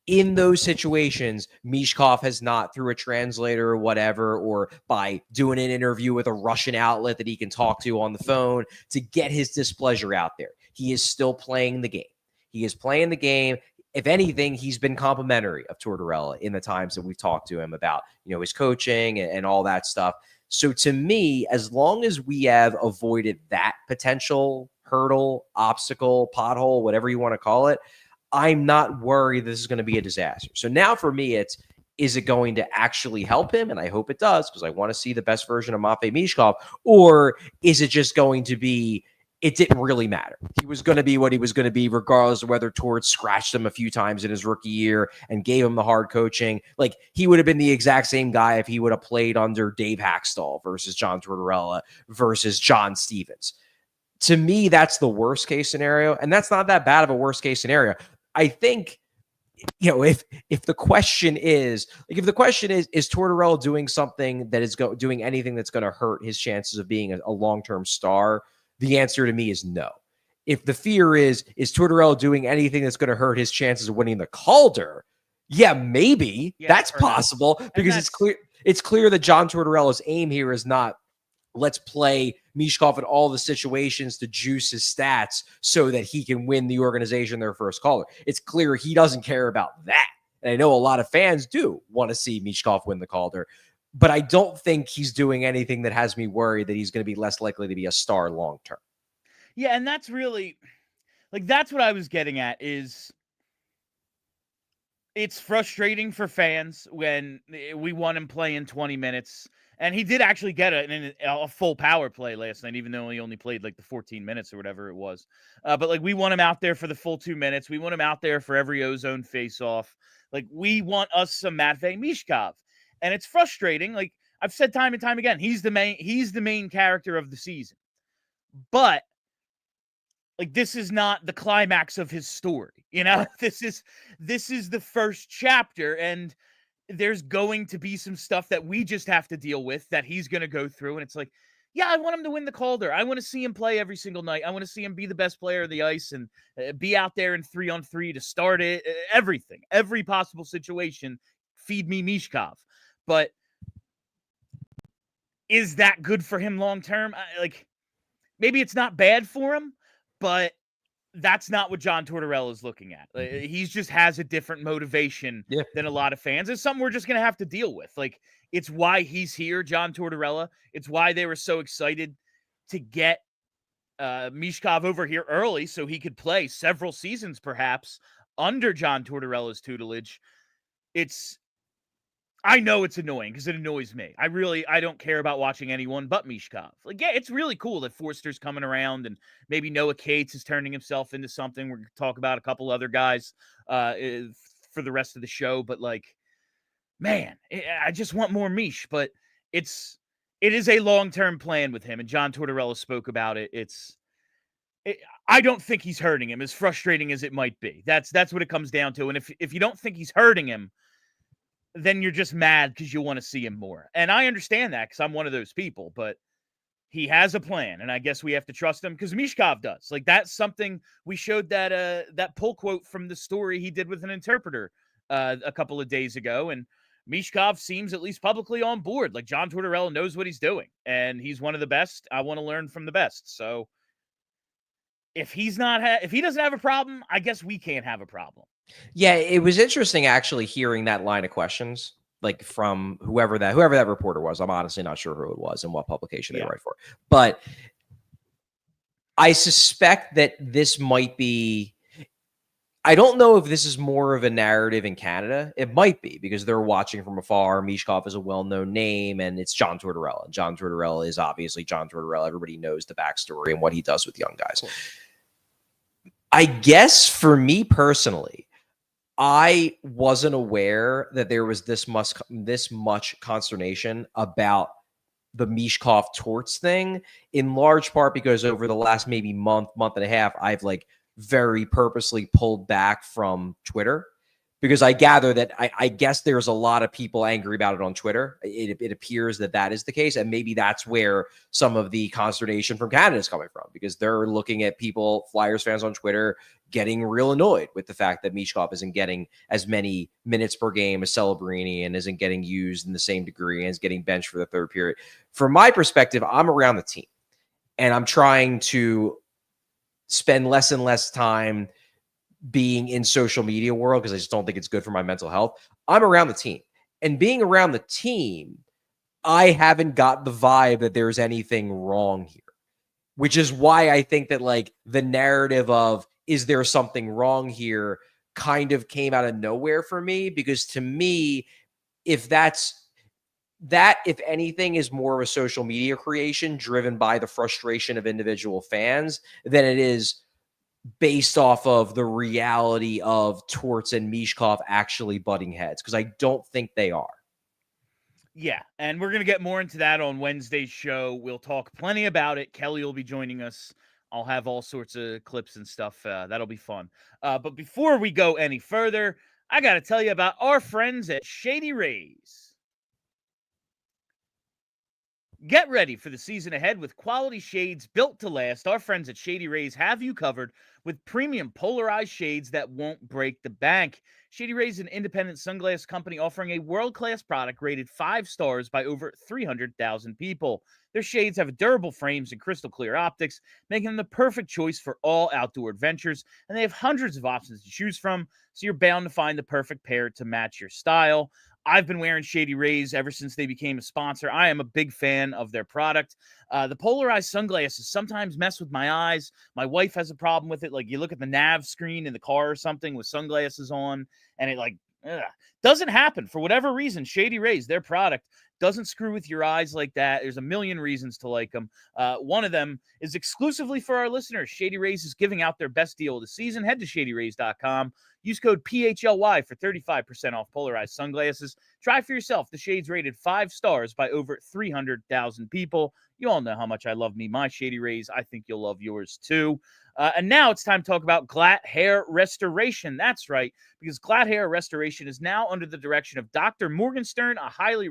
in those situations, Michkov has not, through a translator or whatever, or by doing an interview with a Russian outlet that he can talk to on the phone to get his displeasure out there. He is still playing the game. He is playing the game. If anything, he's been complimentary of Tortorella in the times that we've talked to him about, his coaching and all that stuff. So to me, as long as we have avoided that potential hurdle, obstacle, pothole, whatever you want to call it, I'm not worried this is going to be a disaster. So now for me, is it going to actually help him? And I hope it does, because I want to see the best version of Matvei Michkov. Or is it just going to be, it didn't really matter? He was going to be what he was going to be, regardless of whether Torts scratched him a few times in his rookie year and gave him the hard coaching. Like, he would have been the exact same guy if he would have played under Dave Haxtell versus John Tortorella versus John Stevens. To me, that's the worst case scenario. And that's not that bad of a worst case scenario. I think, if the question is, is Tortorella doing something that is doing anything that's going to hurt his chances of being a long-term star? The answer to me is no. If the fear is Tortorella doing anything that's going to hurt his chances of winning the Calder? Yeah, maybe. That's possible, because it's clear that John Tortorella's aim here is not, let's play Michkov in all the situations to juice his stats so that he can win the organization their first Calder. It's clear he doesn't care about that. And I know a lot of fans do want to see Michkov win the Calder, but I don't think he's doing anything that has me worried that he's going to be less likely to be a star long-term. Yeah, and that's really, that's what I was getting at, is it's frustrating for fans when we want him playing 20 minutes. And he did actually get a full power play last night, even though he only played the 14 minutes or whatever it was. But we want him out there for the full 2 minutes. We want him out there for every ozone face-off. We want us some Matvei Michkov. And it's frustrating. I've said time and time again, he's the main character of the season. But this is not the climax of his story. This is the first chapter, and there's going to be some stuff that we just have to deal with that he's going to go through. And it's I want him to win the Calder. I want to see him play every single night. I want to see him be the best player of the ice and be out there in 3-on-3 to start it. Everything, every possible situation. Feed me Michkov. But is that good for him long-term? Maybe it's not bad for him, but that's not what John Tortorella is looking at. He just has a different motivation than a lot of fans. It's something we're just going to have to deal with. It's why he's here, John Tortorella. It's why they were so excited to get Michkov over here early so he could play several seasons perhaps under John Tortorella's tutelage. I know it's annoying because it annoys me. I don't care about watching anyone but Michkov. It's really cool that Forster's coming around and maybe Noah Cates is turning himself into something. We're going to talk about a couple other guys for the rest of the show. But man, I just want more Mish. But it is a long-term plan with him. And John Tortorella spoke about it. I don't think he's hurting him, as frustrating as it might be. That's what it comes down to. And if you don't think he's hurting him, then you're just mad because you want to see him more. And I understand that because I'm one of those people, but he has a plan, and I guess we have to trust him because Michkov does. That's something we showed that pull quote from the story he did with an interpreter a couple of days ago, and Michkov seems at least publicly on board. John Tortorella knows what he's doing, and he's one of the best. I want to learn from the best. So if he doesn't have a problem, I guess we can't have a problem. Yeah, it was interesting actually hearing that line of questions, from whoever that reporter was. I'm honestly not sure who it was and what publication they write for. But I suspect that this might be, I don't know if this is more of a narrative in Canada. It might be because they're watching from afar. Michkov is a well-known name, and it's John Tortorella. John Tortorella is obviously John Tortorella. Everybody knows the backstory and what he does with young guys. I guess for me personally, I wasn't aware that there was this much consternation about the Michkov Torts thing, in large part because over the last maybe month and a half, I've like very purposely pulled back from Twitter because I gather that I guess there's a lot of people angry about it on Twitter. It appears that is the case. And maybe that's where some of the consternation from Canada is coming from, because they're looking at people, Flyers fans on Twitter, getting real annoyed with the fact that Michkov isn't getting as many minutes per game as Celebrini and isn't getting used in the same degree and is getting benched for the third period. From my perspective, I'm around the team and I'm trying to spend less and less time being in social media world because I just don't think it's good for my mental health. I'm around the team, and being around the team, I haven't got the vibe that there's anything wrong here, which is why I think that like the narrative of, is there something wrong here, kind of came out of nowhere for me, because to me, if if anything is more of a social media creation driven by the frustration of individual fans than it is based off of the reality of Torts and Michkov actually butting heads, because I don't think they are. Yeah, and we're going to get more into that on Wednesday's show. We'll talk plenty about it. Kelly will be joining us. I'll have all sorts of clips and stuff. That'll be fun. But before we go any further, I got to tell you about our friends at Shady Rays. Get ready for the season ahead with quality shades built to last. Our friends at Shady Rays have you covered with premium polarized shades that won't break the bank. Shady Rays is an independent sunglass company offering a world-class product rated 5 stars by over 300,000 people. Their shades have durable frames and crystal clear optics, making them the perfect choice for all outdoor adventures, and they have hundreds of options to choose from, so you're bound to find the perfect pair to match your style. I've been wearing Shady Rays ever since they became a sponsor. I am a big fan of their product. The polarized sunglasses sometimes mess with my eyes. My wife has a problem with it. Like, you look at the nav screen in the car or something with sunglasses on, and it doesn't happen for whatever reason. Shady Rays, their product, doesn't screw with your eyes like that. There's a million reasons to like them. One of them is exclusively for our listeners. Shady Rays is giving out their best deal of the season. Head to shadyrays.com. Use code PHLY for 35% off polarized sunglasses. Try for yourself. The shades rated 5 stars by over 300,000 people. You all know how much I love my Shady Rays. I think you'll love yours too. And now it's time to talk about Glatt Hair Restoration. That's right, because Glatt Hair Restoration is now under the direction of Dr. Morgenstern, a highly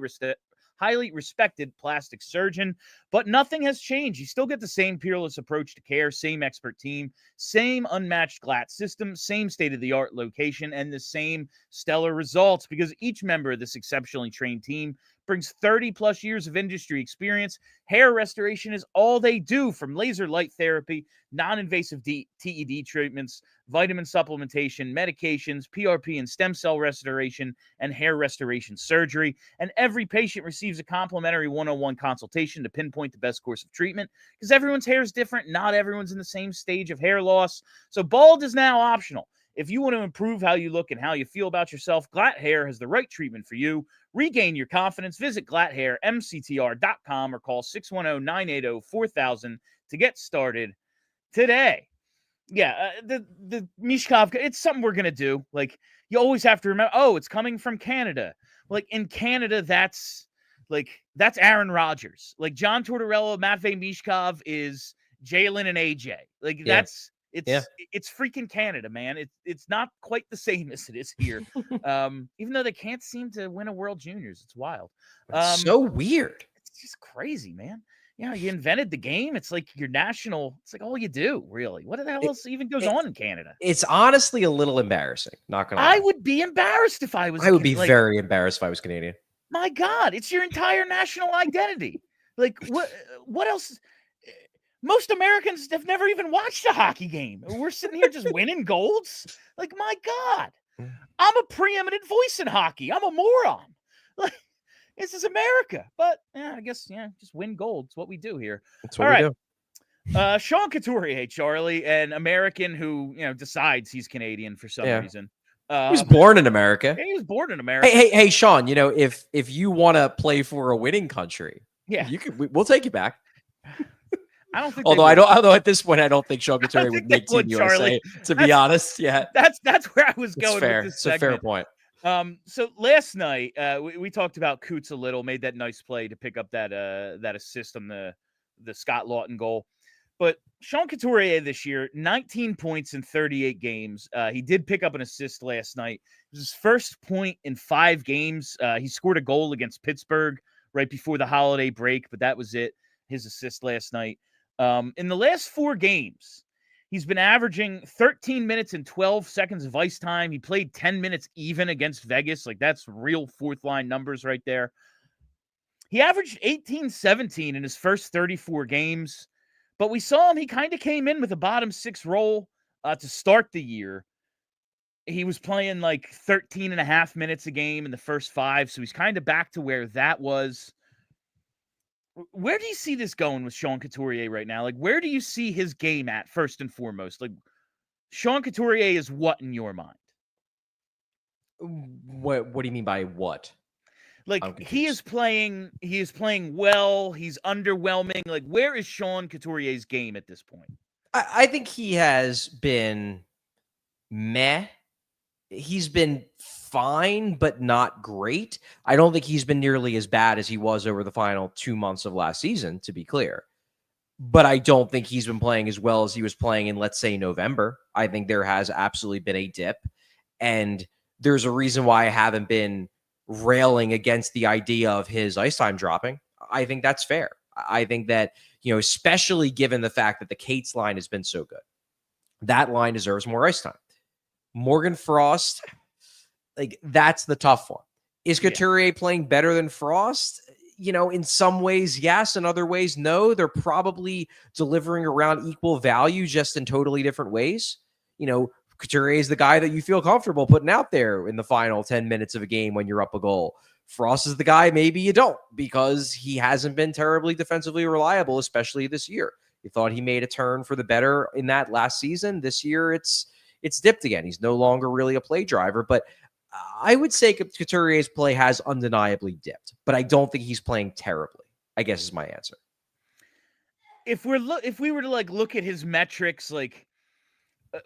respected plastic surgeon, but nothing has changed. You still get the same peerless approach to care, same expert team, same unmatched Glatt system, same state-of-the-art location, and the same stellar results, because each member of this exceptionally trained team brings 30-plus years of industry experience. Hair restoration is all they do, from laser light therapy, non-invasive TED treatments, vitamin supplementation, medications, PRP and stem cell restoration, and hair restoration surgery. And every patient receives a complimentary one-on-one consultation to pinpoint the best course of treatment, because everyone's hair is different. Not everyone's in the same stage of hair loss. So bald is now optional. If you want to improve how you look and how you feel about yourself, Glatt Hair has the right treatment for you. Regain your confidence. Visit glatthairmctr.com or call 610-980-4000 to get started today. Yeah, the Michkov, it's something we're going to do. Like, you always have to remember, it's coming from Canada. Like, in Canada, that's Aaron Rodgers. Like, John Tortorella, Matvei Michkov is Jalen and AJ. Like, Yeah. It's freaking Canada, man. It's not quite the same as it is here. Even though they can't seem to win a World Juniors. It's wild. It's so weird. It's just crazy, man. You invented the game. It's like your national, it's like all you do, really. What the hell else even goes on in Canada? It's honestly a little embarrassing. Not gonna lie. I would be embarrassed if I was. I would be very embarrassed if I was Canadian. My God, it's your entire national identity. Like, what else? Most Americans have never even watched a hockey game. We're sitting here just winning golds. Like, my God, I'm a preeminent voice in hockey. I'm a moron. Like, this is America. But I guess, just win gold. It's what we do here. That's what we do. Sean Couturier, Charlie, an American who, decides he's Canadian for some reason. He was born in America. He was born in America. Hey, Sean, if you want to play for a winning country, we'll take you back. I don't think. Although at this point, I don't think Sean Couturier would make Team USA. To be honest, yeah, that's where I was going fair. with this it's segment. A fair point. So last night, we talked about Coots a little, made that nice play to pick up that assist on the Scott Lawton goal. But Sean Couturier this year, 19 points in 38 games. He did pick up an assist last night. It was his first point in 5 games. He scored a goal against Pittsburgh right before the holiday break, but that was it. His assist last night. In the last 4 games, he's been averaging 13 minutes and 12 seconds of ice time. He played 10 minutes even against Vegas. Like, that's real fourth-line numbers right there. He averaged 18-17 in his first 34 games. But we saw him, he kind of came in with a bottom 6 role to start the year. He was playing like 13 and a half minutes a game in the first 5, so he's kind of back to where that was. Where do you see this going with Sean Couturier right now? Like, where do you see his game at, first and foremost? Like, Sean Couturier is what in your mind? What do you mean by what? Like, he is playing well. He's underwhelming. Like, where is Sean Couturier's game at this point? I think he has been meh. He's been fine, but not great. I don't think he's been nearly as bad as he was over the final 2 months of last season, to be clear. But I don't think he's been playing as well as he was playing in, let's say, November. I think there has absolutely been a dip. And there's a reason why I haven't been railing against the idea of his ice time dropping. I think that's fair. I think that, especially given the fact that the Cates line has been so good, that line deserves more ice time. Morgan Frost, like, that's the tough one. Is Couturier playing better than Frost? In some ways, yes. In other ways, no. They're probably delivering around equal value, just in totally different ways. Couturier is the guy that you feel comfortable putting out there in the final 10 minutes of a game when you're up a goal. Frost is the guy maybe you don't, because he hasn't been terribly defensively reliable, especially this year. You thought he made a turn for the better in that last season. This year, it's dipped again. He's no longer really a play driver, but I would say Couturier's play has undeniably dipped, but I don't think he's playing terribly, I guess is my answer. If we were to look at his metrics,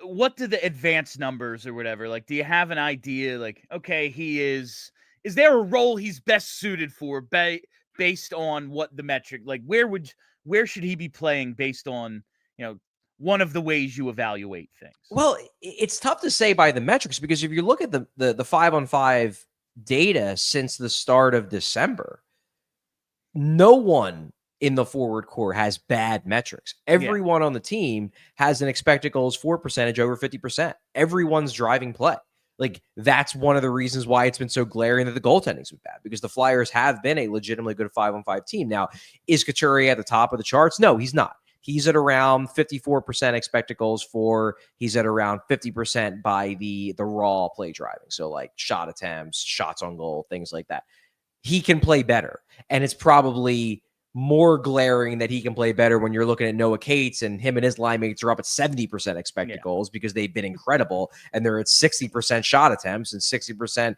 what do the advanced numbers or whatever, do you have an idea? Okay, is there a role he's best suited for based on what the metric, where should he be playing based on, one of the ways you evaluate things? Well, it's tough to say by the metrics, because if you look at the 5-on-5 data since the start of December, no one in the forward core has bad metrics. Everyone on the team has an expected goals for percentage over 50%. Everyone's driving play. That's one of the reasons why it's been so glaring that the goaltending's been bad, because the Flyers have been a legitimately good 5-on-5 team. Now, is Couturier at the top of the charts? No, he's not. He's at around 54% expected goals for. He's at around 50% by the raw play driving. So shot attempts, shots on goal, things like that. He can play better. And it's probably more glaring that he can play better when you're looking at Noah Cates, and him and his line mates are up at 70% expected goals, because they've been incredible. And they're at 60% shot attempts and 60%,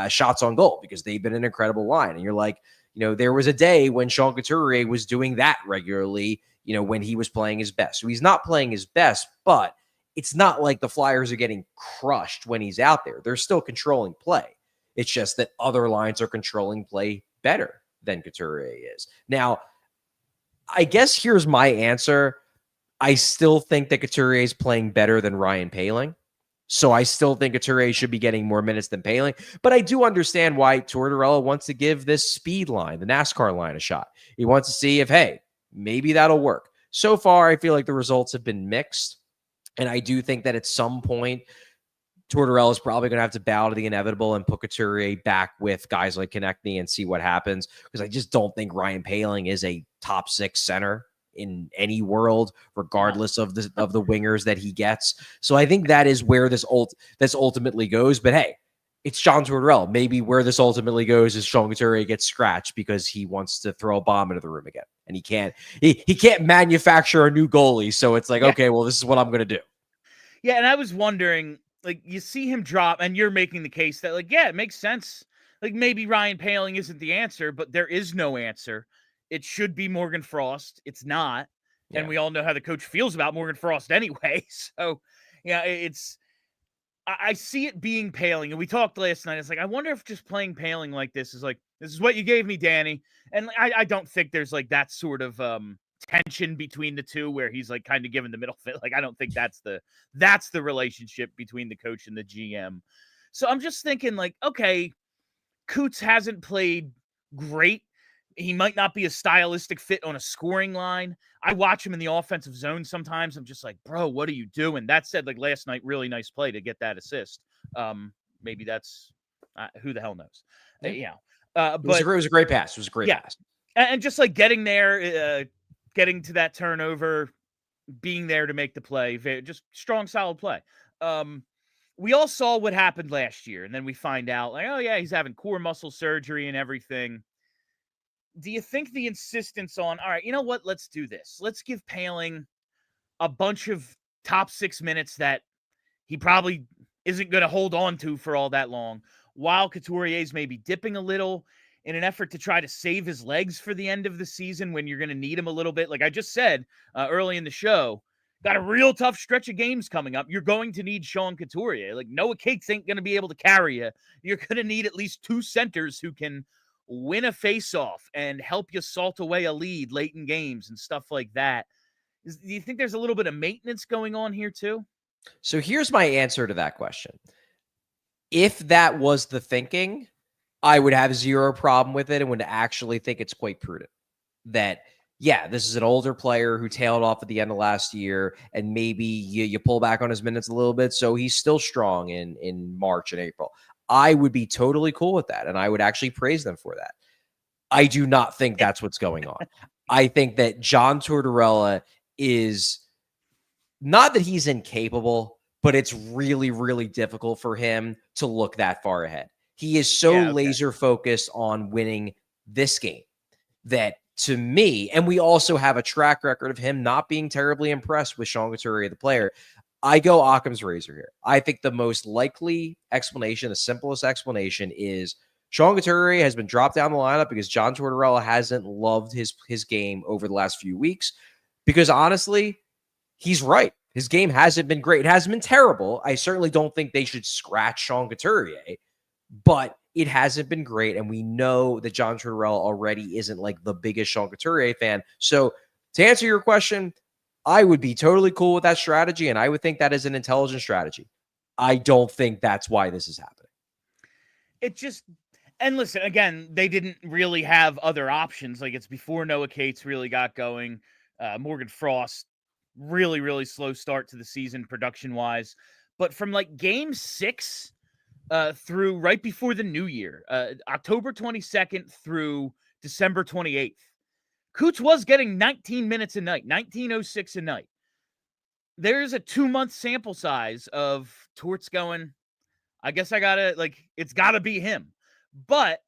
shots on goal, because they've been an incredible line. And you're like, there was a day when Sean Couturier was doing that regularly, when he was playing his best. So he's not playing his best, but it's not like the Flyers are getting crushed when he's out there. They're still controlling play. It's just that other lines are controlling play better than Couturier is. Now, I guess here's my answer. I still think that Couturier is playing better than Ryan Poehling. So I still think Couturier should be getting more minutes than Poehling. But I do understand why Tortorella wants to give this speed line, the NASCAR line, a shot. He wants to see if, hey, maybe that'll work. So far, I feel like the results have been mixed. And I do think that at some point, Tortorella is probably going to have to bow to the inevitable and put Couturier back with guys like Konechny and see what happens. Because I just don't think Ryan Poehling is a top 6 center in any world, regardless of the wingers that he gets. So I think that is where this ultimately goes. But hey, it's John Tortorella. Maybe where this ultimately goes is Sean Couturier gets scratched because he wants to throw a bomb into the room again. And he can't manufacture a new goalie. So it's like, okay, well, this is what I'm going to do. Yeah, and I was wondering, like, you see him drop, and you're making the case that, like, yeah, it makes sense. Like, maybe Ryan Poehling isn't the answer, but there is no answer. It should be Morgan Frost. It's not. And we all know how the coach feels about Morgan Frost anyway. So, yeah, I see it being Poehling. And we talked last night. It's like, I wonder if just playing Poehling like this is like, this is what you gave me, Danny. And I don't think there's like that sort of tension between the two where he's like kind of giving the middle fit. Like, I don't think that's the relationship between the coach and the GM. So I'm just thinking like, okay, Coots hasn't played great. He might not be a stylistic fit on a scoring line. I watch him in the offensive zone sometimes. I'm just like, bro, what are you doing? That said, like last night, really nice play to get that assist. Maybe that's who the hell knows. But it was a great pass. It was a great pass. And just like getting there, getting to that turnover, being there to make the play, just strong, solid play. We all saw what happened last year, and then we find out like, oh yeah, he's having core muscle surgery and everything. Do you think the insistence on, all right, you know what? Let's do this. Let's give Poehling a bunch of top 6 minutes that he probably isn't going to hold on to for all that long, while Couturier's maybe dipping a little in an effort to try to save his legs for the end of the season when you're going to need him a little bit. Like I just said early in the show, got a real tough stretch of games coming up. You're going to need Sean Couturier. Like Noah Cates ain't going to be able to carry you. You're going to need at least 2 centers who can win a face-off and help you salt away a lead late in games and stuff like that. Do you think there's a little bit of maintenance going on here too? So here's my answer to that question. If that was the thinking, I would have zero problem with it and would actually think it's quite prudent that, yeah, this is an older player who tailed off at the end of last year, and maybe you pull back on his minutes a little bit so he's still strong in March and April. I would be totally cool with that, and I would actually praise them for that. I do not think that's what's going on. I think that John Tortorella is not that he's incapable, but it's really, really difficult for him to look that far ahead. He is so laser focused on winning this game that, to me, and we also have a track record of him not being terribly impressed with Sean Couturier, the player. I go Occam's razor here. I think the most likely explanation, the simplest explanation, is Sean Couturier has been dropped down the lineup because John Tortorella hasn't loved his game over the last few weeks. Because honestly, he's right. His game hasn't been great. It hasn't been terrible. I certainly don't think they should scratch Sean Couturier, but it hasn't been great. And we know that John Tortorella already isn't like the biggest Sean Couturier fan. So to answer your question, I would be totally cool with that strategy, and I would think that is an intelligent strategy. I don't think that's why this is happening. And listen, again, they didn't really have other options. Like, it's before Noah Cates really got going. Morgan Frost, really, really slow start to the season production-wise. But from, like, Game 6 through right before the New Year, October 22nd through December 28th, Coots was getting 19 minutes a night, 19:06 a night. There's a 2-month sample size of Torts going, I guess it's got to be him. But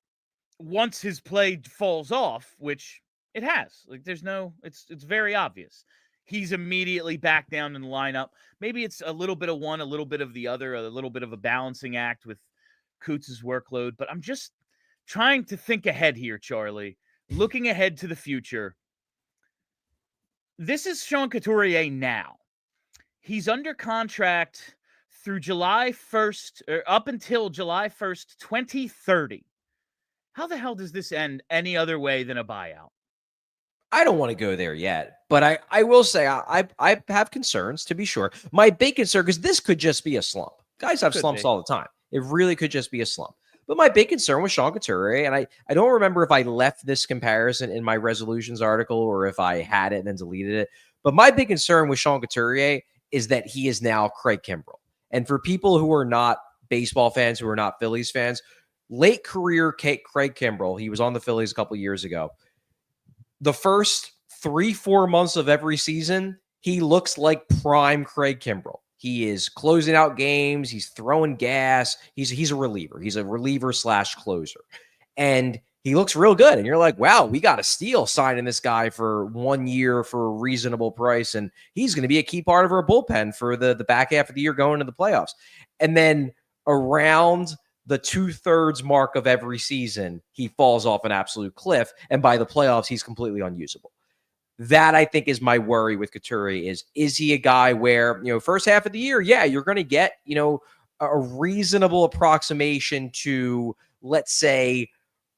once his play falls off, which it has, like it's very obvious. He's immediately back down in the lineup. Maybe it's a little bit of one, a little bit of the other, a little bit of a balancing act with Coots' workload. But I'm just trying to think ahead here, Charlie. Looking ahead to the future, this is Sean Couturier now. He's under contract through July 1st, or up until July 1st, 2030. How the hell does this end any other way than a buyout? I don't want to go there yet, but I will say I have concerns, to be sure. My big concern, because this could just be a slump. Guys have slumps all the time. It really could just be a slump. But my big concern was Sean Couturier, and I don't remember if I left this comparison in my resolutions article or if I had it and then deleted it. But my big concern with Sean Couturier is that he is now Craig Kimbrell. And for people who are not baseball fans, who are not Phillies fans, late career Craig Kimbrell, he was on the Phillies a couple years ago. The first 3-4 months of every season, he looks like prime Craig Kimbrell. He is closing out games. He's throwing gas. He's a reliever. He's a reliever / closer. And he looks real good. And you're like, wow, we got a steal signing this guy for 1 year for a reasonable price. And he's going to be a key part of our bullpen for the back half of the year going into the playoffs. And then around the 2/3 mark of every season, he falls off an absolute cliff. And by the playoffs, he's completely unusable. That, I think, is my worry with Couturier is he a guy where, first half of the year, yeah, you're going to get, a reasonable approximation to, let's say,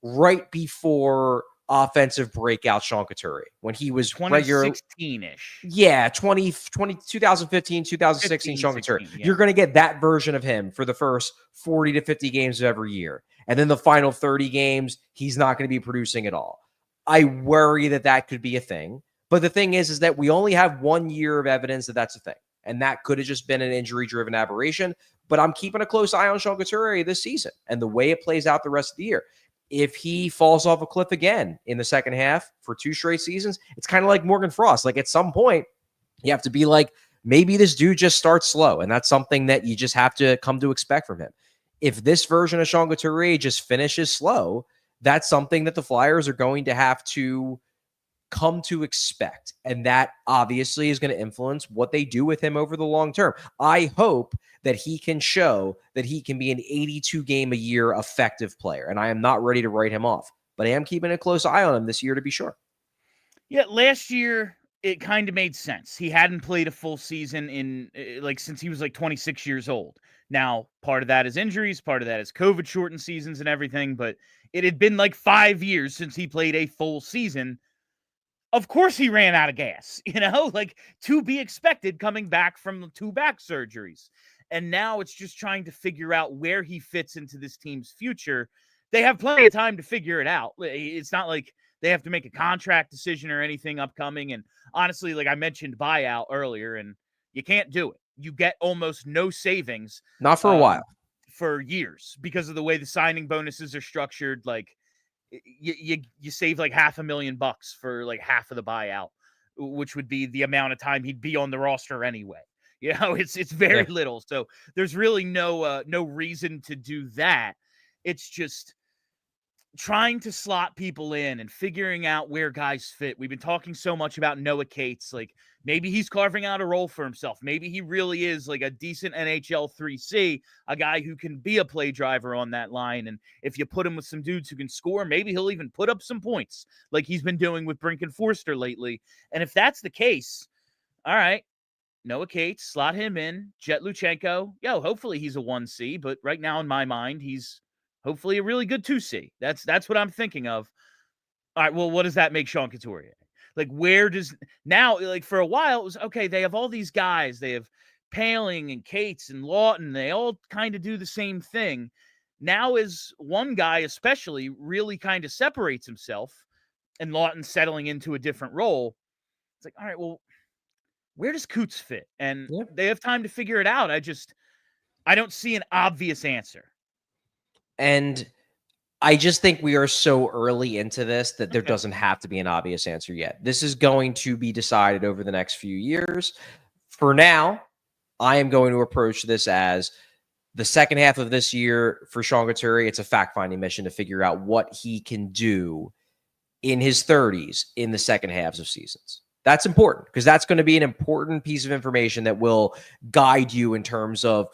right before offensive breakout Sean Couturier, when he was 2016-ish. Yeah, 2015, 2016 Sean Couturier. Yeah. You're going to get that version of him for the first 40 to 50 games of every year. And then the final 30 games, he's not going to be producing at all. I worry that could be a thing. But the thing is that we only have 1 year of evidence that that's a thing. And that could have just been an injury-driven aberration. But I'm keeping a close eye on Sean Couturier this season and the way it plays out the rest of the year. If he falls off a cliff again in the second half for 2 straight seasons, it's kind of like Morgan Frost. Like, at some point, you have to be like, maybe this dude just starts slow. And that's something that you just have to come to expect from him. If this version of Sean Couturier just finishes slow, that's something that the Flyers are going to have to come to expect. And that obviously is going to influence what they do with him over the long term. I hope that he can show that he can be an 82 game a year effective player. And I am not ready to write him off, but I am keeping a close eye on him this year to be sure. Yeah, last year, it kind of made sense. He hadn't played a full season since he was 26 years old. Now, part of that is injuries, part of that is COVID shortened seasons and everything, but it had been 5 years since he played a full season. Of course he ran out of gas, to be expected coming back from 2 back surgeries. And now it's just trying to figure out where he fits into this team's future. They have plenty of time to figure it out. It's not like they have to make a contract decision or anything upcoming. And honestly, like I mentioned buyout earlier, and you can't do it. You get almost no savings. Not for a while. For years, because of the way the signing bonuses are structured. You save $500,000 for half of the buyout, which would be the amount of time he'd be on the roster anyway. It's very little. So there's really no reason to do that. It's just trying to slot people in and figuring out where guys fit. We've been talking so much about Noah Cates. Maybe he's carving out a role for himself. Maybe he really is a decent NHL 3C, a guy who can be a play driver on that line. And if you put him with some dudes who can score, maybe he'll even put up some points like he's been doing with Brink and Forster lately. And if that's the case, all right, Noah Cates, slot him in. Jet Luchenko, hopefully he's a 1C. But right now in my mind, he's hopefully a really good 2C. That's what I'm thinking of. All right, well, what does that make Sean Couturier? Where does now, for a while, it was okay. They have all these guys. They have Paling and Cates and Lawton. They all kind of do the same thing. Now, as one guy especially really kind of separates himself and Lawton settling into a different role, it's all right, well, where does Coots fit? And they have time to figure it out. I don't see an obvious answer. And I just think we are so early into this that there doesn't have to be an obvious answer yet. This is going to be decided over the next few years. For now, I am going to approach this as the second half of this year for Sean Couturier. It's a fact-finding mission to figure out what he can do in his 30s in the second halves of seasons. That's important because that's going to be an important piece of information that will guide you in terms of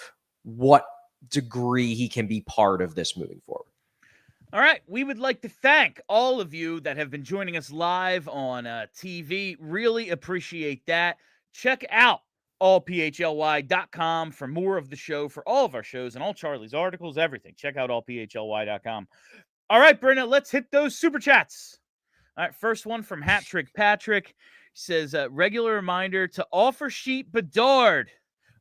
what degree he can be part of this moving forward. All right. We would like to thank all of you that have been joining us live on TV. Really appreciate that. Check out allphly.com for more of the show, for all of our shows and all Charlie's articles, everything. Check out allphly.com. All right, Brenna, let's hit those super chats. All right. First one from Hat Trick Patrick. He says, regular reminder to offer sheet Bedard.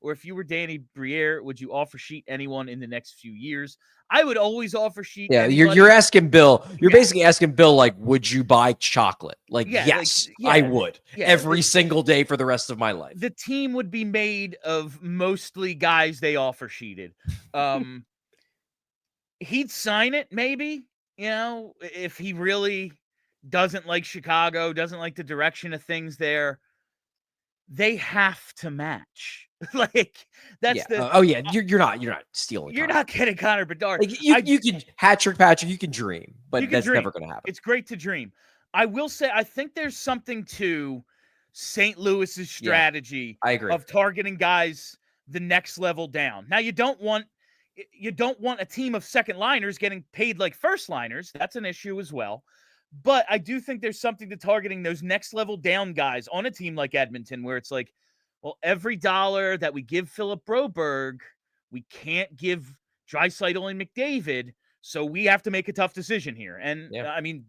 Or if you were Danny Briere, would you offer sheet anyone in the next few years? I would always offer sheet. Yeah, you're asking Bill. You're basically asking Bill, would you buy chocolate? Yes, I would. Every single day for the rest of my life. The team would be made of mostly guys they offer sheeted. He'd sign it, maybe, if he really doesn't like Chicago, doesn't like the direction of things there. They have to match. Like that's You're not stealing. You're not getting Connor Bedard. Like you can hat trick Patrick, you can dream, but that's never going to happen. It's great to dream. I will say, I think there's something to St. Louis's strategy I agree. of targeting guys the next level down. Now, you don't want a team of second liners getting paid like first liners. That's an issue as well. But I do think there's something to targeting those next level down guys on a team like Edmonton, where it's like, well, every dollar that we give Philip Broberg, we can't give Draisaitl and McDavid, so we have to make a tough decision here. And I mean,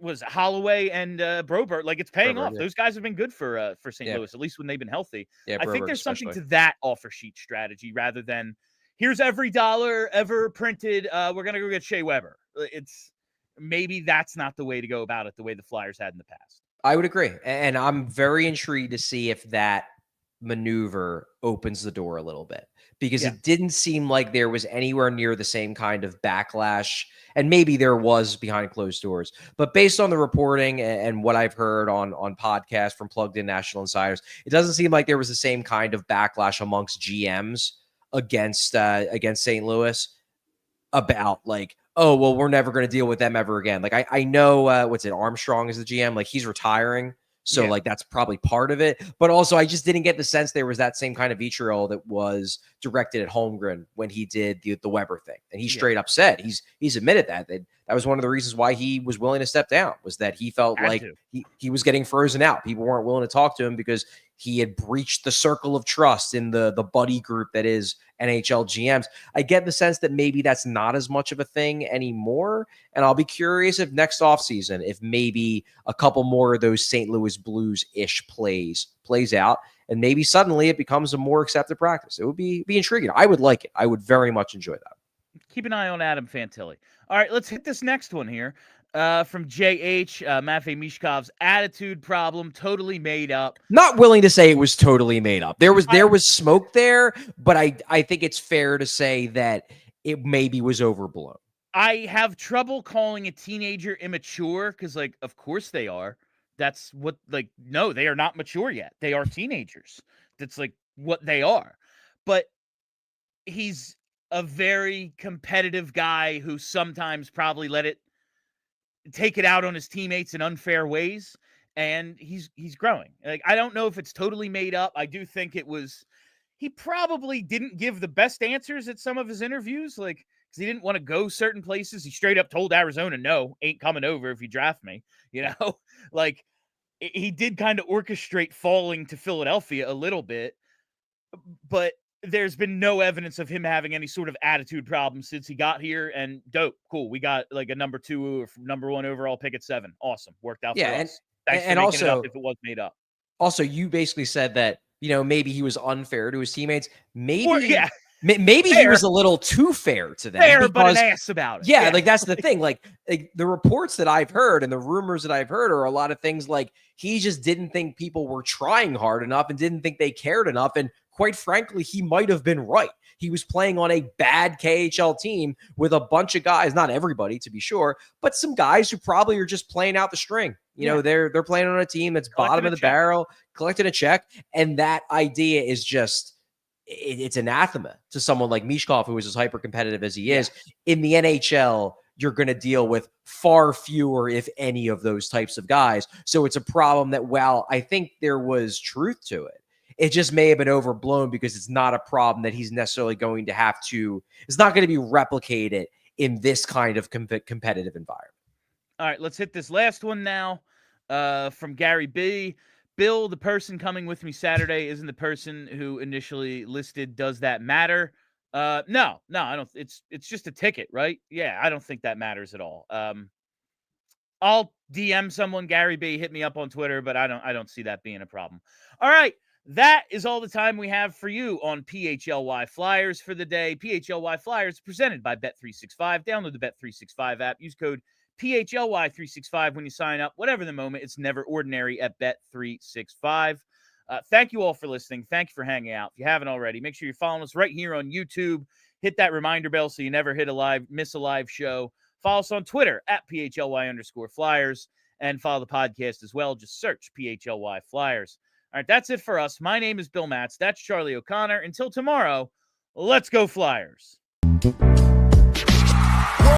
was Holloway and Broberg, like it's paying off. Those guys have been good for St. Louis, at least when they've been healthy. I think there's something to that offer sheet strategy rather than here's every dollar ever printed. We're gonna go get Shea Weber. It's maybe that's not the way to go about it, the way the Flyers had in the past. I would agree. And I'm very intrigued to see if that maneuver opens the door a little bit, because it didn't seem like there was anywhere near the same kind of backlash. And maybe there was behind closed doors, but based on the reporting and what I've heard on podcasts from Plugged In National Insiders, it doesn't seem like there was the same kind of backlash amongst GMs against St. Louis about like, oh, well, we're never going to deal with them ever again. Like I know Armstrong is the GM, like he's retiring. So like that's probably part of it. But also I just didn't get the sense there was that same kind of vitriol that was directed at Holmgren when he did the Weber thing. And he straight up said, he's admitted that was one of the reasons why he was willing to step down, was that he felt like he was getting frozen out. People weren't willing to talk to him because he had breached the circle of trust in the buddy group that is NHL GMs. I get the sense that maybe that's not as much of a thing anymore. And I'll be curious if next offseason, if maybe a couple more of those St. Louis Blues-ish plays out, and maybe suddenly it becomes a more accepted practice. It would be intriguing. I would like it. I would very much enjoy that. Keep an eye on Adam Fantilli. All right, let's hit this next one here. From JH, Matvei Michkov's attitude problem, totally made up. Not willing to say it was totally made up. There was smoke there, but I think it's fair to say that it maybe was overblown. I have trouble calling a teenager immature because, like, of course they are. That's what, like, no, they are not mature yet. They are teenagers. That's, like, what they are. But he's a very competitive guy who sometimes probably take it out on his teammates in unfair ways, and he's growing. Like, I don't know if it's totally made up. I do think he probably didn't give the best answers at some of his interviews, like, because he didn't want to go certain places. He straight up told Arizona, no, ain't coming over if you draft me, like he did kind of orchestrate falling to Philadelphia a little bit, but there's been no evidence of him having any sort of attitude problem since he got here. And dope, cool. We got like a number 2 or number 1 overall pick at 7. Awesome. Worked out for us. Thanks for making it up if it was made up. Also, you basically said that, maybe he was unfair to his teammates. Maybe Fair. He was a little too fair to them. Fair, but an ass about it. Yeah, like that's the thing. Like the reports that I've heard and the rumors that I've heard are a lot of things like he just didn't think people were trying hard enough and didn't think they cared enough. And quite frankly, he might have been right. He was playing on a bad KHL team with a bunch of guys, not everybody to be sure, but some guys who probably are just playing out the string. They're playing on a team that's bottom of the barrel, collecting a check. And that idea is just, it's anathema to someone like Michkov, who is as hyper competitive as he is. In the NHL, you're going to deal with far fewer, if any, of those types of guys. So it's a problem that, while I think there was truth to it, it just may have been overblown because it's not a problem that he's necessarily going to have to, it's not going to be replicated in this kind of competitive environment. All right, let's hit this last one now from Gary B. Bill, the person coming with me Saturday isn't the person who initially listed. Does that matter? No, I don't. It's just a ticket, right? Yeah, I don't think that matters at all. I'll DM someone, Gary B, hit me up on Twitter, but I don't see that being a problem. All right, that is all the time we have for you on PHLY Flyers for the day. PHLY Flyers presented by Bet365. Download the Bet365 app. Use code PHLY365 when you sign up. Whatever the moment, it's never ordinary at Bet365. Thank you all for listening. Thank you for hanging out. If you haven't already, make sure you're following us right here on YouTube. Hit that reminder bell so you never miss a live show. Follow us on Twitter at PHLY_Flyers and follow the podcast as well. Just search PHLY Flyers. All right, that's it for us. My name is Bill Matz. That's Charlie O'Connor. Until tomorrow, let's go Flyers.